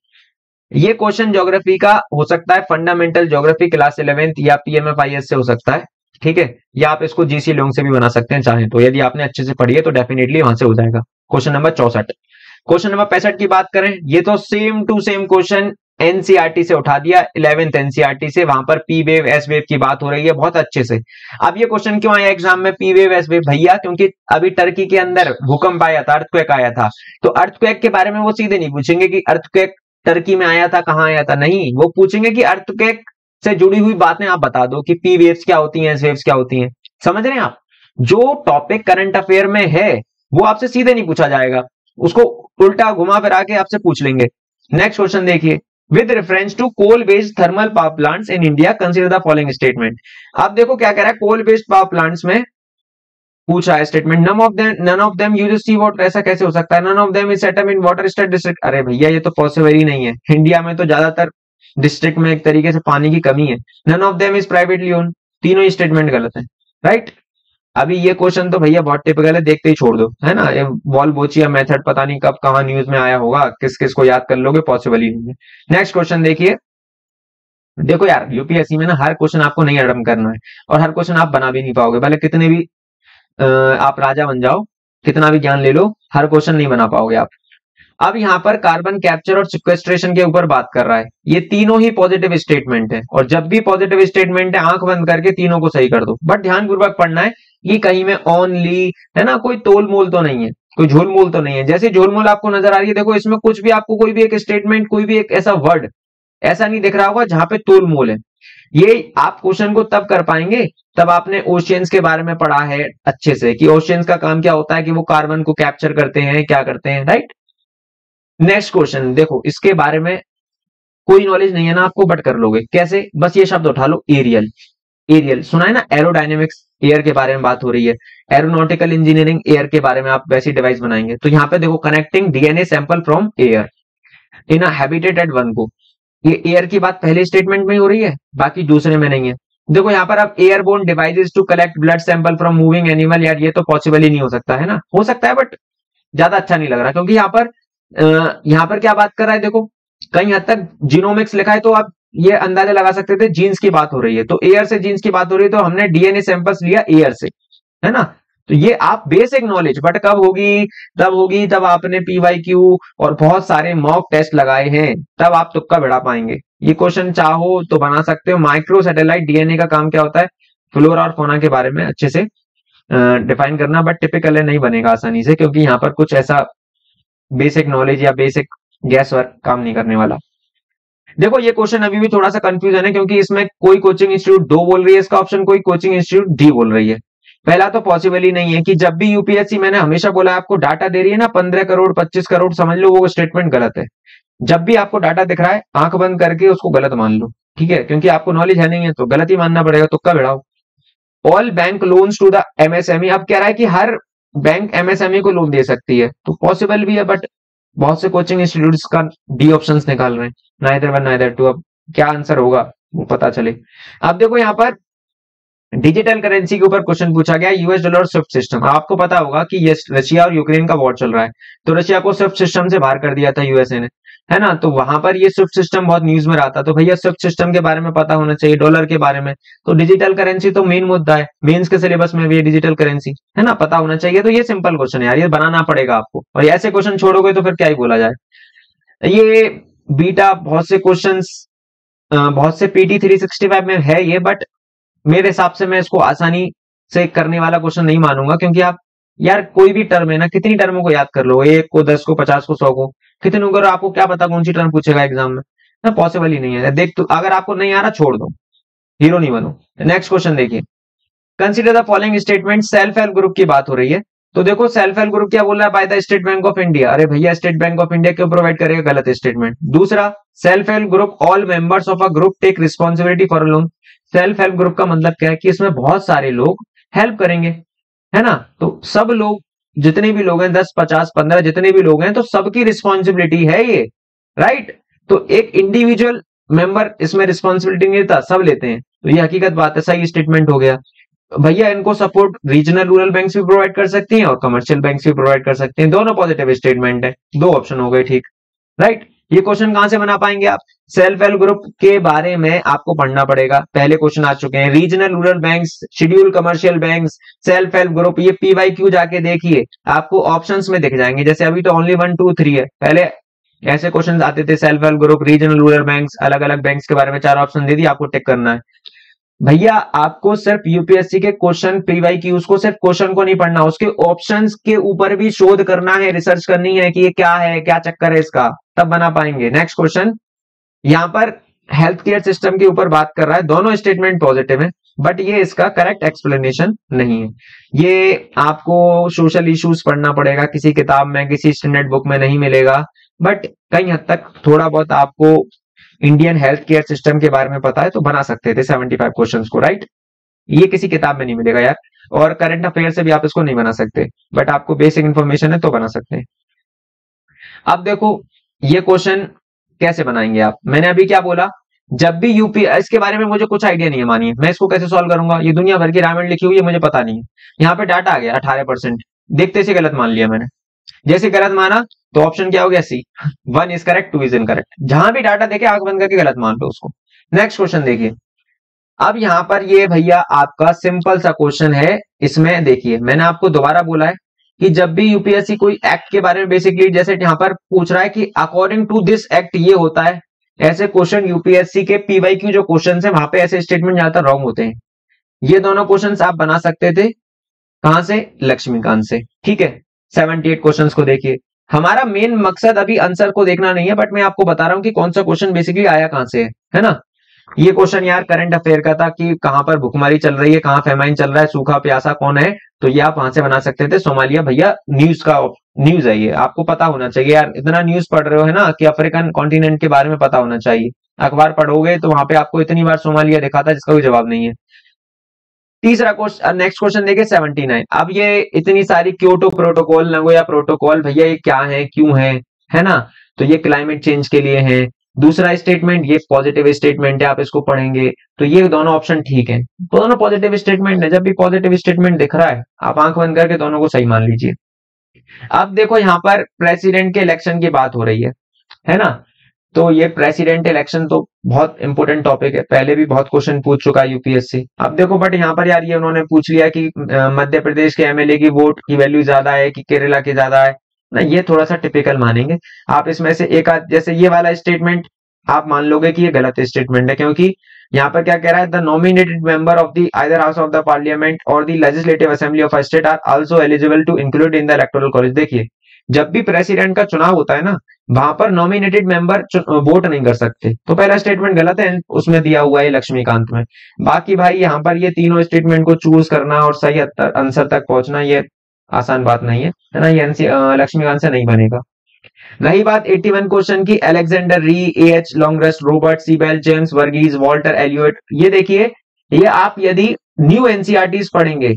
ये क्वेश्चन ज्योग्राफी का हो सकता है, फंडामेंटल ज्योग्राफी क्लास 11th या पीएमएफआईएस से हो सकता है, ठीक है। या आप इसको जीसी लोंग से भी बना सकते हैं चाहें तो, यदि आपने अच्छे से पढ़ी है तो डेफिनेटली वहां से हो जाएगा। Question number 64। क्वेश्चन नंबर 65 की बात करें, ये तो same to same question NCERT से उठा दिया, 11th एनसीईआरटी से। वहां पर पी वेव एस वेव की बात हो रही है बहुत अच्छे से। अब ये क्वेश्चन क्यों आया एग्जाम में, पी वेव एस वेव, भैया क्योंकि अभी टर्की के अंदर भूकंप आया था, अर्थक्वेक आया था, तो अर्थक्वेक के बारे में वो सीधे नहीं पूछेंगे कि अर्थक्वेक टर्की में आया था, कहां आया था, नहीं, वो पूछेंगे कि अर्थक्वेक से जुड़ी हुई बातें आप बता दो, कि पी वेव्स क्या होती हैं, एस वेव्स क्या होती हैं। समझ रहे हैं आप, जो टॉपिक करंट अफेयर में है वो आपसे सीधे नहीं पूछा जाएगा, उसको उल्टा घुमा फिरा के आपसे पूछ लेंगे। नेक्स्ट क्वेश्चन देखिए, with reference to coal based thermal power plants in India consider the following statement. आप देखो क्या कह रहा है, कोल बेस्ड पावर प्लांट्स में पूछा है statement, none of them use sea water. ऐसा कैसे हो सकता है, none of them is set up in water state district. अरे भैया ये तो पॉसिबल ही नहीं है, इंडिया में तो ज्यादातर डिस्ट्रिक्ट में एक तरीके से पानी की कमी है। None of them is privately own, तीनों ही स्टेटमेंट गलत है, राइट। अभी ये क्वेश्चन तो भैया बहुत टिपिकल है, देखते ही छोड़ दो, है ना। ये वॉल बोचिया मेथड पता नहीं कब कहां न्यूज में आया होगा, किस किस को याद कर लोगे, पॉसिबल ही नहीं है। नेक्स्ट क्वेश्चन देखिए। देखो यार यूपीएससी में ना हर क्वेश्चन आपको नहीं अटेम्प्ट करना है, और हर क्वेश्चन आप बना भी नहीं पाओगे, भले कितने भी आप राजा बन जाओ, कितना भी ज्ञान ले लो, हर क्वेश्चन नहीं बना पाओगे आप। अब यहाँ पर कार्बन कैप्चर और सिक्वेस्ट्रेशन के ऊपर बात कर रहा है, ये तीनों ही पॉजिटिव स्टेटमेंट है, और जब भी पॉजिटिव स्टेटमेंट है आंख बंद करके तीनों को सही कर दो, बट ध्यानपूर्वक पढ़ना है, ये कहीं में ओनली, है ना, कोई तोल मोल तो नहीं है, कोई झोल मोल तो नहीं है। जैसे झोल मोल आपको नजर आ रही है, देखो इसमें कुछ भी आपको कोई भी एक स्टेटमेंट, कोई भी एक ऐसा वर्ड ऐसा नहीं दिख रहा होगा जहां पे तोल मोल है। ये आप क्वेश्चन को तब कर पाएंगे तब आपने ओशियंस के बारे में पढ़ा है अच्छे से, कि ओशियंस का काम क्या होता है, कि वो कार्बन को कैप्चर करते हैं, क्या करते हैं, राइट। नेक्स्ट क्वेश्चन देखो, इसके बारे में कोई नॉलेज नहीं है ना आपको, बट कर लोगे कैसे, बस ये शब्द उठा लो, एरियल। एरियल सुना है ना, एरोडायनेमिक्स, एयर के बारे में बात हो रही है, एरोनॉटिकल इंजीनियरिंग, एयर के बारे में आप वैसी डिवाइस बनाएंगे। तो यहाँ पे देखो, connecting DNA sample from air in a हैबिटेटेड one को, ये एयर की बात पहले स्टेटमेंट में ही हो रही है, बाकी दूसरे में नहीं है। देखो यहाँ पर अब airborne devices to collect blood sample from moving animal, यार ये तो पॉसिबल ही नहीं हो सकता, है ना। हो सकता है बट ज्यादा अच्छा नहीं लग रहा, क्योंकि यहाँ पर क्या बात कर रहा है, देखो कहीं हद तक जीनोमिक्स लिखा है, तो आप ये अंदाजा लगा सकते थे जीन्स की बात हो रही है, तो एयर से जीन्स की बात हो रही है, तो हमने डीएनए सैंपल्स लिया एयर से, है ना। तो ये आप बेसिक नॉलेज, बट कब होगी तब आपने पीवाईक्यू और बहुत सारे मॉक टेस्ट लगाए हैं, तब आप तुक्का भिड़ा पाएंगे। ये क्वेश्चन चाहो तो बना सकते हो। माइक्रो सैटेलाइट डीएनए का काम क्या होता है, फ्लोरा और फौना के बारे में अच्छे से डिफाइन करना, बट टिपिकल है, नहीं बनेगा आसानी से, क्योंकि यहाँ पर कुछ ऐसा बेसिक नॉलेज या बेसिक गैस वर्क काम नहीं करने वाला। देखो ये क्वेश्चन अभी भी थोड़ा सा कंफ्यूजन है, क्योंकि इसमें कोई कोचिंग इंस्टीट्यूट 2 बोल रही है इसका ऑप्शन, कोई कोचिंग इंस्टीट्यूट डी बोल रही है। पहला तो पॉसिबल ही नहीं है कि जब भी यूपीएससी, मैंने हमेशा बोला आपको डाटा दे रही है ना 15 करोड़ 25 करोड़, समझ लो वो स्टेटमेंट गलत है। जब भी आपको डाटा दिख रहा है आंख बंद करके उसको गलत मान लो, ठीक है, क्योंकि आपको नॉलेज है नहीं है तो गलत ही मानना पड़ेगा, तुक्का भिड़ाओ। All bank loans to the MSME. अब कह रहा है कि हर बैंक एमएसएमई को लोन दे सकती है, तो पॉसिबल भी है, बट बहुत से कोचिंग इंस्टीट्यूट्स का डी ऑप्शंस निकाल रहे हैं, नाइदर वन नाइदर टू। अब क्या आंसर होगा वो पता चले। अब देखो यहाँ पर डिजिटल करेंसी के ऊपर क्वेश्चन पूछा गया, यूएस डॉलर स्विफ्ट सिस्टम। आपको पता होगा कि ये रशिया और यूक्रेन का वॉर चल रहा है, तो रशिया को स्विफ्ट सिस्टम से बाहर कर दिया था यूएसए ने, है ना। तो वहां पर ये स्विफ्ट सिस्टम बहुत न्यूज में रहा था, तो भैया स्विफ्ट सिस्टम के बारे में पता होना चाहिए, डॉलर के बारे में। तो डिजिटल करेंसी तो मेन मुद्दा है, मेंस के सिलेबस में भी ये डिजिटल करेंसी, है ना, पता होना चाहिए। तो ये सिंपल क्वेश्चन है यार, ये बनाना पड़ेगा आपको, और ऐसे क्वेश्चन छोड़ोगे तो फिर क्या ही बोला जाए। ये बीटा बहुत से क्वेश्चन, बहुत से पीटी 365 में है ये, बट मेरे हिसाब से मैं इसको आसानी से करने वाला क्वेश्चन नहीं मानूंगा, क्योंकि आप यार कोई भी टर्म है ना, कितनी टर्मों को याद कर लो, 1 को 10 को 50 को 100 को, कितनों को, आपको क्या पता कौन सी टर्म पूछेगा एग्जाम में, ना पॉसिबल ही नहीं है। देख, तो अगर आपको नहीं आ रहा छोड़ दो, हीरो नहीं बनो। नेक्स्ट क्वेश्चन देखिए, consider the following statement. Self help group की बात हो रही है, तो देखो सेल्फ हेल्प ग्रुप क्या बोल रहा है, by the State Bank of India. अरे भैया स्टेट बैंक ऑफ इंडिया क्यों प्रोवाइड करेगा, गलत स्टेटमेंट। दूसरा, self help group all members of a group take responsibility for a loan. Self help group का मतलब क्या है कि इसमें बहुत सारे लोग हेल्प करेंगे, है ना। तो सब लोग, जितने भी लोग हैं, 10 50 15 जितने भी लोग हैं, तो सबकी रिस्पॉन्सिबिलिटी है ये, राइट। तो एक इंडिविजुअल मेंबर इसमें रिस्पॉन्सिबिलिटी नहीं लेता, सब लेते हैं, तो ये हकीकत बात है, सही स्टेटमेंट हो गया। भैया इनको सपोर्ट रीजनल रूरल बैंक भी प्रोवाइड कर सकती हैं और कमर्शियल बैंक भी प्रोवाइड कर सकते हैं, दोनों पॉजिटिव स्टेटमेंट है, दो ऑप्शन हो गए, ठीक, राइट। ये क्वेश्चन कहां से बना पाएंगे आप, सेल्फ हेल्प ग्रुप के बारे में आपको पढ़ना पड़ेगा, पहले क्वेश्चन आ चुके हैं, regional rural banks, schedule commercial banks, self help group, ये PYQ जाके देखिए, आपको ऑप्शंस में दिख जाएंगे। जैसे अभी तो ओनली 1 2 3 है, पहले ऐसे क्वेश्चन आते थे, self help group, regional rural banks, अलग अलग बैंक्स के बारे में 4 ऑप्शन दे दिए, आपको टिक करना है। भैया आपको सिर्फ यूपीएससी के क्वेश्चन PYQs को, सिर्फ क्वेश्चन को नहीं पढ़ना, उसके ऑप्शंस के ऊपर भी शोध करना है, रिसर्च करनी है कि ये क्या है, क्या चक्कर है इसका, तब बना पाएंगे। नेक्स्ट क्वेश्चन, यहां पर हेल्थ केयर सिस्टम के ऊपर बात कर रहा है, दोनों स्टेटमेंट पॉजिटिव है, बट ये इसका करेक्ट एक्सप्लेनेशन नहीं है। ये आपको सोशल इश्यूज पढ़ना पड़ेगा, किसी किताब में, किसी स्टैंडर्ड बुक में नहीं मिलेगा, बट कई हद तक थोड़ा बहुत आपको इंडियन हेल्थ केयर सिस्टम के बारे में पता है तो बना सकते थे 75 क्वेश्चंस को, राइट। ये किसी किताब में नहीं मिलेगा यार, और करंट अफेयर से भी आप इसको नहीं बना सकते, बट आपको बेसिक इंफॉर्मेशन है तो बना सकते हैं। अब देखो ये क्वेश्चन कैसे बनाएंगे आप, मैंने अभी क्या बोला, जब भी यूपीएससी, इसके बारे में मुझे कुछ आइडिया नहीं है, मानिए मैं इसको कैसे सॉल्व करूंगा, ये दुनिया भर की रामायण लिखी हुई है, मुझे पता नहीं है। यहाँ पे डाटा आ गया 18%, देखते से गलत मान लिया मैंने, जैसे गलत माना तो ऑप्शन क्या हो गया, सी, 1 इज करेक्ट, 2 इज इनकरेक्ट। जहां भी डाटा देखे आंख बंद करके गलत मान लो उसको। नेक्स्ट क्वेश्चन देखिए, अब यहां पर ये भैया आपका सिंपल सा क्वेश्चन है, इसमें देखिए मैंने आपको दोबारा बोला है कि जब भी यूपीएससी कोई एक्ट के बारे में, बेसिकली जैसे यहां पर पूछ रहा है कि अकॉर्डिंग टू दिस एक्ट ये होता है, ऐसे क्वेश्चन यूपीएससी के PYQ जो क्वेश्चन है वहां पे ऐसे स्टेटमेंट ज्यादातर रॉन्ग होते हैं। ये दोनों क्वेश्चन आप बना सकते थे, कहां से, लक्ष्मीकांत से, ठीक है। 78 क्वेश्चंस को देखिए, हमारा मेन मकसद अभी आंसर को देखना नहीं है, बट मैं आपको बता रहा हूं कि कौन सा क्वेश्चन बेसिकली आया कहां से है ना। ये क्वेश्चन यार करंट अफेयर का था कि कहां पर भुखमरी चल रही है, कहां फेमाइन चल रहा है, सूखा प्यासा कौन है, तो ये आप वहां से बना सकते थे। सोमालिया भैया न्यूज का न्यूज है, ये आपको पता होना चाहिए यार, इतना न्यूज पढ़ रहे हो है ना, कि अफ्रीकन कॉन्टिनेंट के बारे में पता होना चाहिए, अखबार पढ़ोगे तो वहां पे आपको इतनी बार सोमालिया दिखा था जिसका कोई जवाब नहीं है। तीसरा क्वेश्चन, नेक्स्ट क्वेश्चन देखिए 79। अब ये इतनी सारी क्योटो प्रोटोकॉल, नगोया प्रोटोकॉल, भैया ये क्या है, क्यों है ना, तो ये क्लाइमेट चेंज के लिए है। दूसरा स्टेटमेंट ये पॉजिटिव स्टेटमेंट है, आप इसको पढ़ेंगे तो ये दोनों ऑप्शन ठीक है, दोनों पॉजिटिव स्टेटमेंट है। जब भी पॉजिटिव स्टेटमेंट दिख रहा है आप आंख बंद करके दोनों को सही मान लीजिए। अब देखो यहाँ पर प्रेसिडेंट के इलेक्शन की बात हो रही है ना, तो ये प्रेसिडेंट इलेक्शन तो बहुत इंपॉर्टेंट टॉपिक है, पहले भी बहुत क्वेश्चन पूछ चुका है यूपीएससी। अब देखो बट यहाँ पर यार ये उन्होंने पूछ लिया कि मध्य प्रदेश के एमएलए की वोट की वैल्यू ज्यादा है कि केरला की ज्यादा है ना, ये थोड़ा सा टिपिकल मानेंगे आप। इसमें से एक आध, जैसे ये वाला स्टेटमेंट आप मान लोगे कि ये गलत स्टेटमेंट है, क्योंकि यहाँ पर क्या कह रहा है, the nominated member of the either house of the parliament or the legislative assembly of a state are also eligible to include in the electoral college. देखिए जब भी प्रेसिडेंट का चुनाव होता है ना, वहां पर नॉमिनेटेड मेंबर वोट नहीं कर सकते, तो पहला स्टेटमेंट गलत है, उसमें दिया हुआ है लक्ष्मीकांत में। बाकी भाई यहाँ पर ये तीनों स्टेटमेंट को चूज करना और सही आंसर तक पहुंचना ये आसान बात नहीं है ना, ये लक्ष्मीकांत से नहीं बनेगा। रही बात 81 क्वेश्चन की, Alexander Rea, A H Longhurst, Robert Sewell, James वर्गीज, वॉल्टर एलियट, ये देखिए ये आप यदि न्यू एनसीईआरटीज पढ़ेंगे,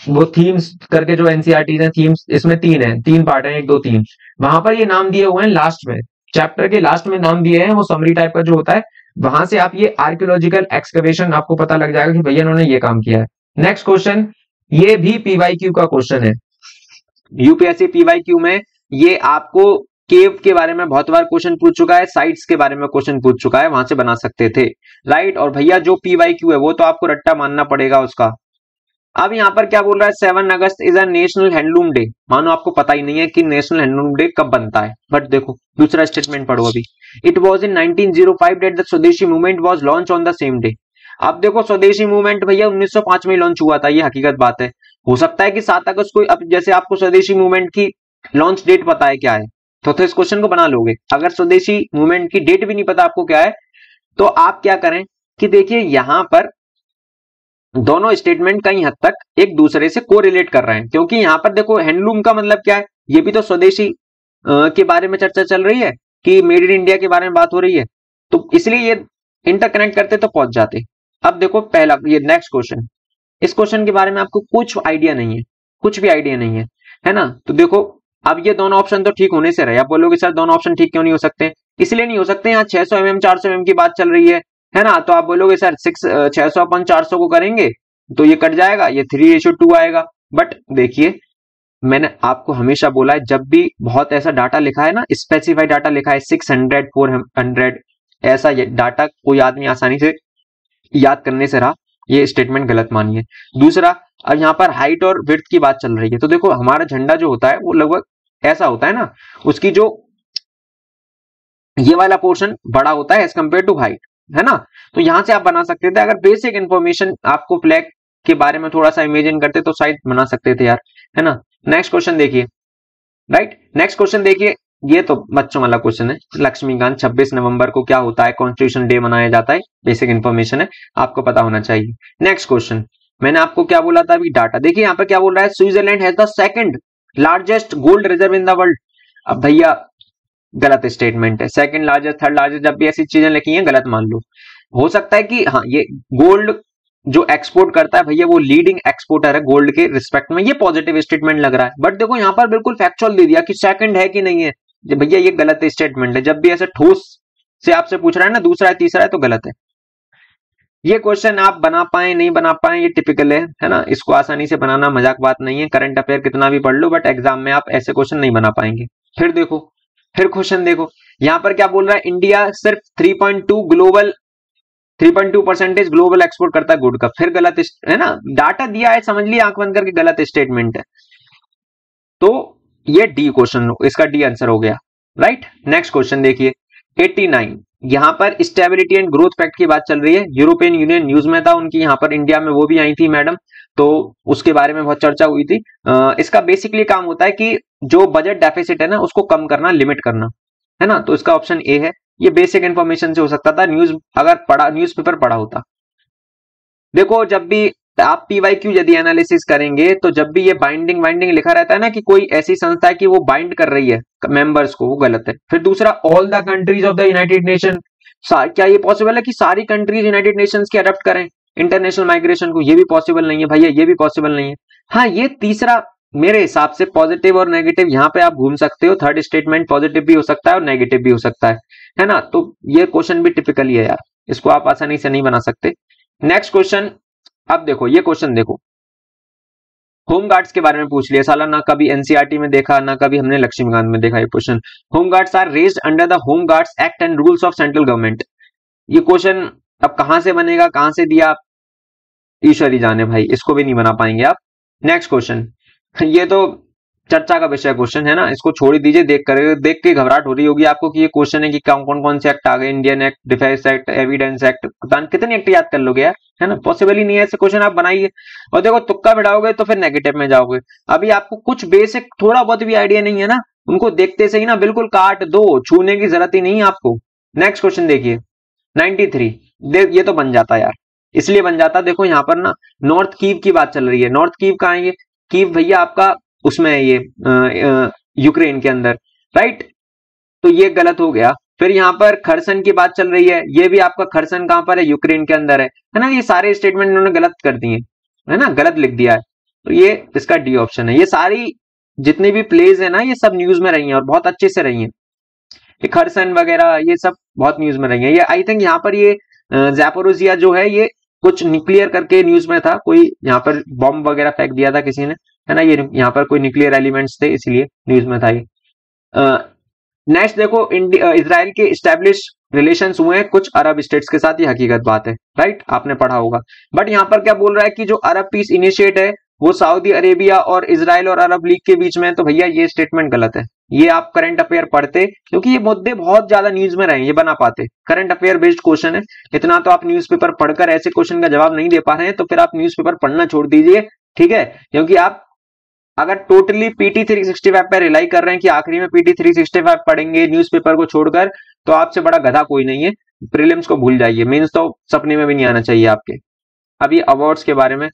वो थीम्स करके जो एनसीईआरटीज हैं, थीम्स इसमें तीन पार्ट हैं, 1 2 3, वहां पर ये नाम दिए हुए हैं लास्ट में, चैप्टर के लास्ट में नाम दिए हैं, वो समरी टाइप का जो होता है, वहां से आप ये आर्कियोलॉजिकल एक्सकवेशन आपको पता लग जाएगा कि भैया इन्होंने ये काम किया है। नेक्स्ट क्वेश्चन, ये भी पीवाईक्यू का क्वेश्चन है, यूपीएससी पीवाईक्यू में ये आपको केव के बारे में बहुत बार क्वेश्चन पूछ चुका है, साइट्स के बारे में क्वेश्चन पूछ चुका है, वहां से बना सकते थे, राइट। और भैया जो पीवाईक्यू है वो तो आपको रट्टा मानना पड़ेगा उसका। अब यहाँ पर क्या बोल रहा है, 7 August is a national handloom day, मानो आपको पता ही नहीं है कि नेशनल हैंडलूम डे कब बनता है, बट देखो दूसरा स्टेटमेंट पढ़ो अभी, it was in 1905 that the Swadeshi movement was launched on the same day. अब देखो स्वदेशी मूवमेंट भैया 1905 में लॉन्च हुआ था, ये हकीकत बात है। हो सकता है कि 7 अगस्त को, अब जैसे आपको स्वदेशी मूवमेंट की लॉन्च डेट पता है क्या है, तो इस क्वेश्चन को बना लोगे। अगर स्वदेशी मूवमेंट की डेट भी नहीं पता आपको क्या है, तो आप क्या करें कि देखिए यहां पर दोनों स्टेटमेंट कई हद तक एक दूसरे से कोरिलेट कर रहे हैं, क्योंकि यहां पर देखो हैंडलूम का मतलब क्या है, ये भी तो स्वदेशी के बारे में चर्चा चल रही है कि मेड इन इंडिया के बारे में बात हो रही है, तो इसलिए ये इंटरकनेक्ट करते तो पहुंच जाते। अब देखो पहला ये नेक्स्ट क्वेश्चन, इस क्वेश्चन के बारे में आपको कुछ आइडिया नहीं है, कुछ भी आइडिया नहीं है ना। तो देखो अब ये दोनों ऑप्शन तो ठीक होने से रहे, आप बोलोगे सर दोनों ऑप्शन ठीक क्यों नहीं हो सकते, इसलिए नहीं हो सकते, यहाँ 600 mm 400 mm की बात चल रही है ना। तो आप बोलोगे सर 600 अपन 400 को करेंगे तो ये कट जाएगा, ये 3:2 आएगा। बट देखिए मैंने आपको हमेशा बोला है, जब भी बहुत ऐसा डाटा लिखा है ना, स्पेसिफाइड डाटा लिखा है 600 400, ऐसा ये डाटा कोई आदमी आसानी से याद करने से रहा, ये स्टेटमेंट गलत मानिए। दूसरा, अब यहाँ पर हाइट और विड्थ की बात चल रही है, तो देखो हमारा झंडा जो होता है वो लगभग ऐसा होता है ना, उसकी जो ये वाला पोर्शन बड़ा होता है एज कंपेयर टू हाइट, है ना। तो यहां से आप बना सकते थे, अगर बेसिक इंफॉर्मेशन आपको फ्लैग के बारे में थोड़ा सा इमेजिन करते तो शायद बना सकते थे यार, है ना। नेक्स्ट क्वेश्चन देखिए, राइट, नेक्स्ट क्वेश्चन देखिए, ये तो बच्चों वाला क्वेश्चन है, लक्ष्मीकांत 26 नवंबर को क्या होता है, कॉन्स्टिट्यूशन डे मनाया जाता है, बेसिक इंफॉर्मेशन है, आपको पता होना चाहिए। नेक्स्ट क्वेश्चन, मैंने आपको क्या बोला था अभी, डाटा देखिए यहाँ पर क्या बोल रहा है, Switzerland has the second largest gold reserve in the world. अब भैया गलत स्टेटमेंट है, सेकंड लार्जेस्ट थर्ड लार्जेस्ट जब भी ऐसी चीजें लिखी हैं गलत मान लो। हो सकता है कि हाँ ये गोल्ड जो एक्सपोर्ट करता है भैया वो लीडिंग एक्सपोर्टर है गोल्ड के रिस्पेक्ट में, ये पॉजिटिव स्टेटमेंट लग रहा है, बट देखो यहाँ पर बिल्कुल फैक्चुअल दे दिया कि सेकंड है कि नहीं है, भैया ये गलत स्टेटमेंट है। जब भी ऐसे ठोस से आपसे पूछ रहा है ना दूसरा है तीसरा है तो गलत है। ये क्वेश्चन आप बना पाए नहीं बना पाए ये टिपिकल है ना, इसको आसानी से बनाना मजाक बात नहीं है, करंट अफेयर कितना भी पढ़ लो बट एग्जाम में आप ऐसे क्वेश्चन नहीं बना पाएंगे। फिर देखो, फिर क्वेश्चन देखो, यहां पर क्या बोल रहा है, इंडिया सिर्फ 3.2% ग्लोबल एक्सपोर्ट करता है गुड का, फिर गलत है ना, डाटा दिया है समझ लिया आंख बंद करके, गलत स्टेटमेंट है, तो ये डी क्वेश्चन, इसका डी आंसर हो गया, राइट। नेक्स्ट क्वेश्चन देखिए 89, यहां पर स्टेबिलिटी एंड ग्रोथ पैक्ट की बात चल रही है, यूरोपियन यूनियन न्यूज में था उनकी, यहां पर इंडिया में वो भी आई थी मैडम, तो उसके बारे में बहुत चर्चा हुई थी। इसका बेसिकली काम होता है कि जो बजट डेफिसिट है ना उसको कम करना, लिमिट करना, है ना, तो इसका ऑप्शन ए है। ये बेसिक इंफॉर्मेशन से हो सकता था, न्यूज अगर पढ़ा, न्यूज़पेपर पढ़ा होता। देखो जब भी आप पीवाईक्यू यदि एनालिसिस करेंगे तो जब भी ये बाइंडिंग वाइंडिंग लिखा रहता है ना कि कोई ऐसी संस्था है कि वो बाइंड कर रही है मेंबर्स को, वो गलत है। फिर दूसरा, all the countries of the United nation, क्या ये पॉसिबल है कि सारी कंट्रीज यूनाइटेड नेशंस की अडॉप्ट करें इंटरनेशनल माइग्रेशन को, ये भी पॉसिबल नहीं है भैया, ये भी पॉसिबल नहीं है। हाँ ये तीसरा मेरे हिसाब से पॉजिटिव और नेगेटिव यहाँ पे आप घूम सकते हो, थर्ड स्टेटमेंट पॉजिटिव भी हो सकता है और नेगेटिव भी हो सकता है ना, तो ये क्वेश्चन भी टिपिकली है यार, इसको आप आसानी से नहीं बना सकते। नेक्स्ट क्वेश्चन, अब देखो ये क्वेश्चन देखो, होम गार्ड्स के बारे में पूछ लिया साला, ना कभी एनसीईआरटी में देखा ना कभी हमने लक्ष्मीकांत में देखा ये question. Home guards are raised under the home guards act and rules of central government, ये क्वेश्चन अब कहां से बनेगा, कहां से दिया ईश्वर ही जाने भाई, इसको भी नहीं बना पाएंगे आप। नेक्स्ट क्वेश्चन, ये तो चर्चा का विषय क्वेश्चन है ना, इसको छोड़ ही दीजिए, देख के घबराहट हो रही होगी आपको कि ये क्वेश्चन है कि कौन कौन से एक्ट आ गए, Indian act, defence act, evidence act, कितनी एक्ट याद कर लोगे यार, है ना, पॉसिबल ही नहीं है, ऐसे क्वेश्चन आप बनाइए। और देखो तुक्का बिठाओगे तो फिर नेगेटिव में जाओगे, अभी आपको कुछ बेसिक थोड़ा बहुत भी आइडिया नहीं है ना, उनको देखते से ही ना बिल्कुल काट दो, छूने की जरूरत ही नहीं है आपको। नेक्स्ट क्वेश्चन देखिए 93, ये तो बन जाता यार, इसलिए बन जाता, देखो यहाँ पर ना नॉर्थ कीव की बात चल रही है, नॉर्थ कीव कहाँ है, ये कीव भैया आपका उसमें है, ये यूक्रेन के अंदर, राइट, तो ये गलत हो गया। फिर यहाँ पर खरसन की बात चल रही है, ये भी आपका खरसन कहां पर है, यूक्रेन के अंदर है ना, ये सारे स्टेटमेंट इन्होंने गलत कर दिए। है ना, गलत लिख दिया है, तो ये इसका डी ऑप्शन है। ये सारी जितने भी प्लेज है ना ये सब न्यूज में रही हैं और बहुत अच्छे से रही हैं। खरसन वगैरह ये सब बहुत न्यूज में रही है। ये आई थिंक यहाँ पर ये ज़ैपोरोजिया जो है ये कुछ न्यूक्लियर करके न्यूज में था, कोई यहाँ पर बॉम्ब वगैरह फेंक दिया था किसी ने, है ना, ये यहाँ पर कोई न्यूक्लियर एलिमेंट्स थे इसलिए न्यूज में था ये। नेक्स्ट देखो, इजराइल के इस्टेब्लिश रिलेशंस हुए हैं कुछ अरब स्टेट्स के साथ, ये हकीकत बात है, राइट, आपने पढ़ा होगा। बट यहाँ पर क्या बोल रहा है कि जो अरब पीस इनिशिएट है वो सऊदी अरेबिया और इजराइल और अरब लीग के बीच में है, तो भैया ये स्टेटमेंट गलत है। ये आप करंट अफेयर पढ़ते, क्योंकि ये मुद्दे बहुत ज्यादा न्यूज में रहे, ये बना पाते। करंट अफेयर बेस्ड क्वेश्चन है, इतना तो आप न्यूज़पेपर पढ़कर ऐसे क्वेश्चन का जवाब नहीं दे पा रहे हैं, तो फिर आप न्यूज़पेपर पढ़ना छोड़ दीजिए, ठीक है। क्योंकि आप अगर टोटली पीटी 365 पे रिलाई कर रहे हैं कि आखिरी में पीटी 365 पढ़ेंगे न्यूज़पेपर को छोड़कर, तो आपसे बड़ा गधा कोई नहीं है। प्रीलिम्स को भूल जाइए, मेंस तो सपने में भी नहीं आना चाहिए आपके। अब ये अवार्ड्स के बारे में,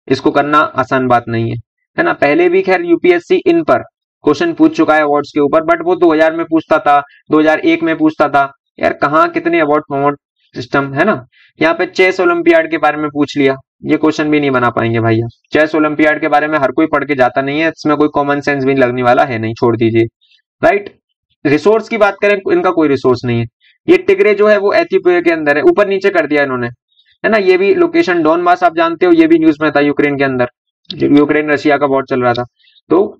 इसको करना आसान बात नहीं है ना। पहले भी खैर यूपीएससी इन पर क्वेश्चन पूछ चुका है अवार्ड्स के ऊपर, बट वो 2000 में पूछता था, 2001 में पूछता था, यार कहाँ कितने अवार्ड सिस्टम है ना। यहाँ पे चेस ओलंपियाड के बारे में पूछ लिया, ये क्वेश्चन भी नहीं बना पाएंगे भैया। चेस ओलंपियाड के बारे में हर कोई पढ़ के जाता नहीं है, इसमें कोई कॉमन सेंस भी लगने वाला है नहीं, छोड़ दीजिए, राइट। रिसोर्स की बात करें, इनका कोई रिसोर्स नहीं है। ये टिग्रे जो है वो एथियोपिया के अंदर है, ऊपर नीचे कर दिया इन्होंने, है ना। ये भी लोकेशन डोनबास आप जानते हो, ये भी न्यूज में था, यूक्रेन के अंदर, यूक्रेन रशिया का वॉर चल रहा था, तो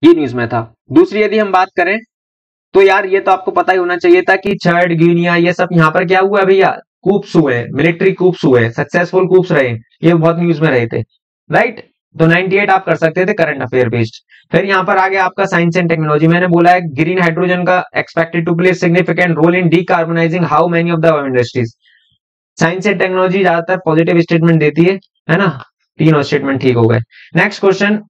ये न्यूज में था। दूसरी यदि हम बात करें तो यार ये तो आपको पता ही होना चाहिए था कि छड़ गिनिया ये सब यहाँ पर क्या हुआ है भैया, कूप्स हुए, मिलिट्री कूप्स हुए, सक्सेसफुल कूप्स रहे, ये बहुत न्यूज में रहे थे, राइट। तो 98 आप कर सकते थे करंट अफेयर बेस्ड। फिर यहाँ पर आगे आपका साइंस एंड टेक्नोलॉजी, मैंने बोला है ग्रीन हाइड्रोजन का expected to play significant role in decarbonising how many of the industries. Science and technology ज्यादातर पॉजिटिव स्टेटमेंट देती है ना, तीनों स्टेटमेंट ठीक हो गए। नेक्स्ट क्वेश्चन,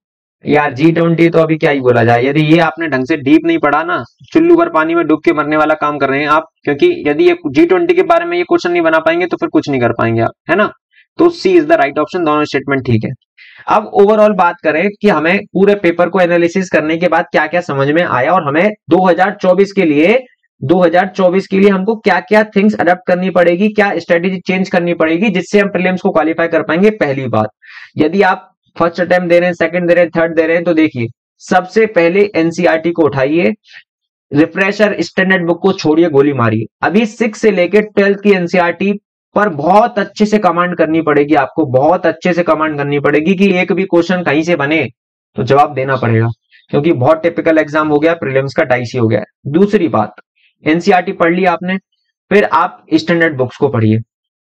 यार G20 तो अभी क्या ही बोला जाए, यदि ये आपने ढंग से डीप नहीं पढ़ा ना, चुल्लू भर पानी में डूब के मरने वाला काम कर रहे हैं आप। क्योंकि यदि ये G20 के बारे में ये क्वेश्चन नहीं बना पाएंगे तो फिर कुछ नहीं कर पाएंगे आप, है ना। तो सी इज द राइट ऑप्शन, दोनों स्टेटमेंट ठीक है। अब ओवरऑल बात करें कि हमें पूरे पेपर को एनालिसिस करने के बाद क्या क्या समझ में आया, और हमें 2024 के लिए हमको क्या क्या थिंग्स अडॉप्ट करनी पड़ेगी, क्या स्ट्रेटेजी चेंज करनी पड़ेगी जिससे हम प्रीलिम्स को क्वालिफाई कर पाएंगे। पहली बात, यदि आप फर्स्ट अटेम्प्ट दे रहे हैं, सेकंड दे रहे हैं, थर्ड दे रहे हैं, तो देखिए सबसे पहले एनसीईआरटी को उठाइए, रिफ्रेशर स्टैंडर्ड बुक को छोड़िए, गोली मारिए। अभी 6 से लेकर 12th की एनसीईआरटी पर बहुत अच्छे से कमांड करनी पड़ेगी, आपको बहुत अच्छे से कमांड करनी पड़ेगी कि एक भी क्वेश्चन कहीं से बने तो जवाब देना पड़ेगा, क्योंकि बहुत टिपिकल एग्जाम हो गया, प्रीलिम्स का डाइसी हो गया। दूसरी बात, एनसीईआरटी पढ़ ली आपने, फिर आप स्टैंडर्ड बुक्स को पढ़िए।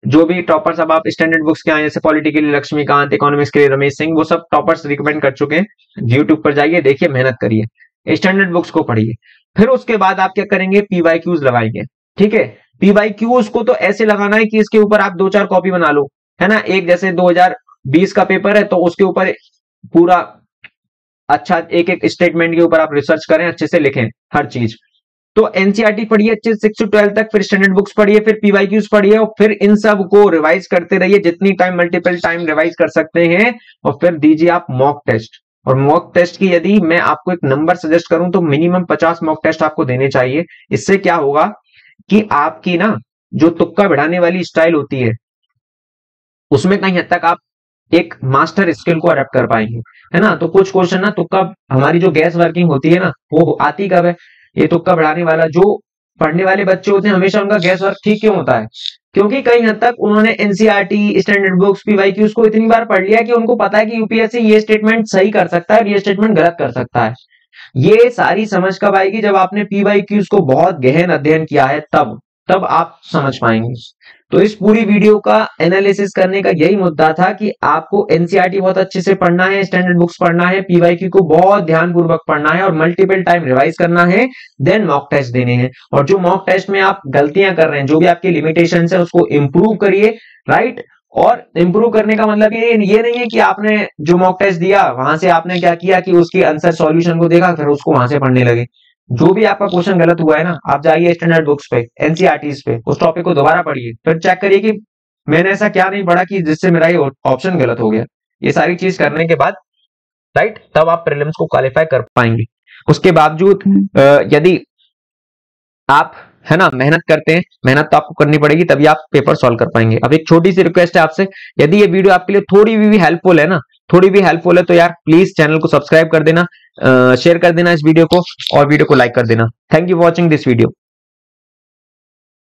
जो भी टॉपर्स अब आप स्टैंडर्ड बुक्स के आए, जैसे पॉलिटी के लिए लक्ष्मीकांत, इकोनॉमिक्स के लिए रमेश सिंह, वो सब टॉपर्स रिकमेंड कर चुके हैं, यूट्यूब पर जाइए, देखिए, मेहनत करिए, स्टैंडर्ड बुक्स को पढ़िए। फिर उसके बाद आप क्या करेंगे, पीवाईक्यूज लगाएंगे, ठीक है। पीवाईक्यूज को तो ऐसे लगाना है कि इसके ऊपर आप 2-4 कॉपी बना लो, है ना। एक जैसे 2020 का पेपर है तो उसके ऊपर पूरा अच्छा एक एक स्टेटमेंट के ऊपर आप रिसर्च करें, अच्छे से लिखें हर चीज। तो एनसीईआरटी पढ़िए अच्छे से 6 से 12 तक, फिर स्टैंडर्ड बुक्स पढ़िए, फिर पीवाईक्यूज पढ़िए, और फिर इन सब को रिवाइज करते रहिए, जितनी टाइम मल्टीपल टाइम रिवाइज कर सकते हैं। और फिर दीजिए आप मॉक टेस्ट, और मॉक टेस्ट की यदि मैं आपको एक नंबर सजेस्ट करूं तो मिनिमम 50 मॉक टेस्ट आपको देने चाहिए। इससे क्या होगा कि आपकी ना जो तुक्का बढ़ाने वाली स्टाइल होती है उसमें कहीं हद तक आप एक मास्टर स्किल को अडेप्ट कर पाएंगे, है ना। तो कुछ क्वेश्चन ना तुक्का, हमारी जो गैस वर्किंग होती है ना वो आती कब है, ये तुक्का बढ़ाने वाला। जो पढ़ने वाले बच्चे होते हैं हमेशा उनका गैस वर्क ठीक क्यों होता है, क्योंकि कहीं हद तक उन्होंने एनसीईआरटी, स्टैंडर्ड बुक्स, पीवाईक्यूज को इतनी बार पढ़ लिया कि उनको पता है कि यूपीएससी ये स्टेटमेंट सही कर सकता है और ये स्टेटमेंट गलत कर सकता है। ये सारी समझ कब आएगी, जब आपने पीवाईक्यूज को बहुत गहन अध्ययन किया है, तब आप समझ पाएंगे। तो इस पूरी वीडियो का एनालिसिस करने का यही मुद्दा था कि आपको एनसीईआरटी बहुत अच्छे से पढ़ना है, स्टैंडर्ड बुक्स पढ़ना है, पीवाईक्यू को बहुत ध्यानपूर्वक पढ़ना है और मल्टीपल टाइम रिवाइज करना है, देन मॉक टेस्ट देने हैं। और जो मॉक टेस्ट में आप गलतियां कर रहे हैं, जो भी आपकी लिमिटेशंस है, उसको इंप्रूव करिए, राइट। और इंप्रूव करने का मतलब ये नहीं है कि आपने जो मॉक टेस्ट दिया वहां से आपने क्या किया कि उसकी आंसर सॉल्यूशन को देखा फिर उसको वहां से पढ़ने लगे। जो भी आपका क्वेश्चन गलत हुआ है ना, आप जाइए स्टैंडर्ड बुक्स पे, एनसीईआरटीज पे, उस टॉपिक को दोबारा पढ़िए, फिर चेक करिए कि मैंने ऐसा क्या नहीं पढ़ा कि जिससे मेरा ये ऑप्शन गलत हो गया। ये सारी चीज करने के बाद, राइट, तब आप प्रीलिम्स को क्वालिफाई कर पाएंगे। उसके बावजूद यदि आप है ना, मेहनत करते हैं, मेहनत तो आपको करनी पड़ेगी तभी आप पेपर सॉल्व कर पाएंगे। अब एक छोटी सी रिक्वेस्ट है आपसे, यदि ये वीडियो आपके लिए थोड़ी भी हेल्पफुल है ना, थोड़ी भी हेल्पफुल है तो यार प्लीज चैनल को सब्सक्राइब कर देना, शेयर कर देना इस वीडियो को और वीडियो को लाइक कर देना। Thank you for watching this video.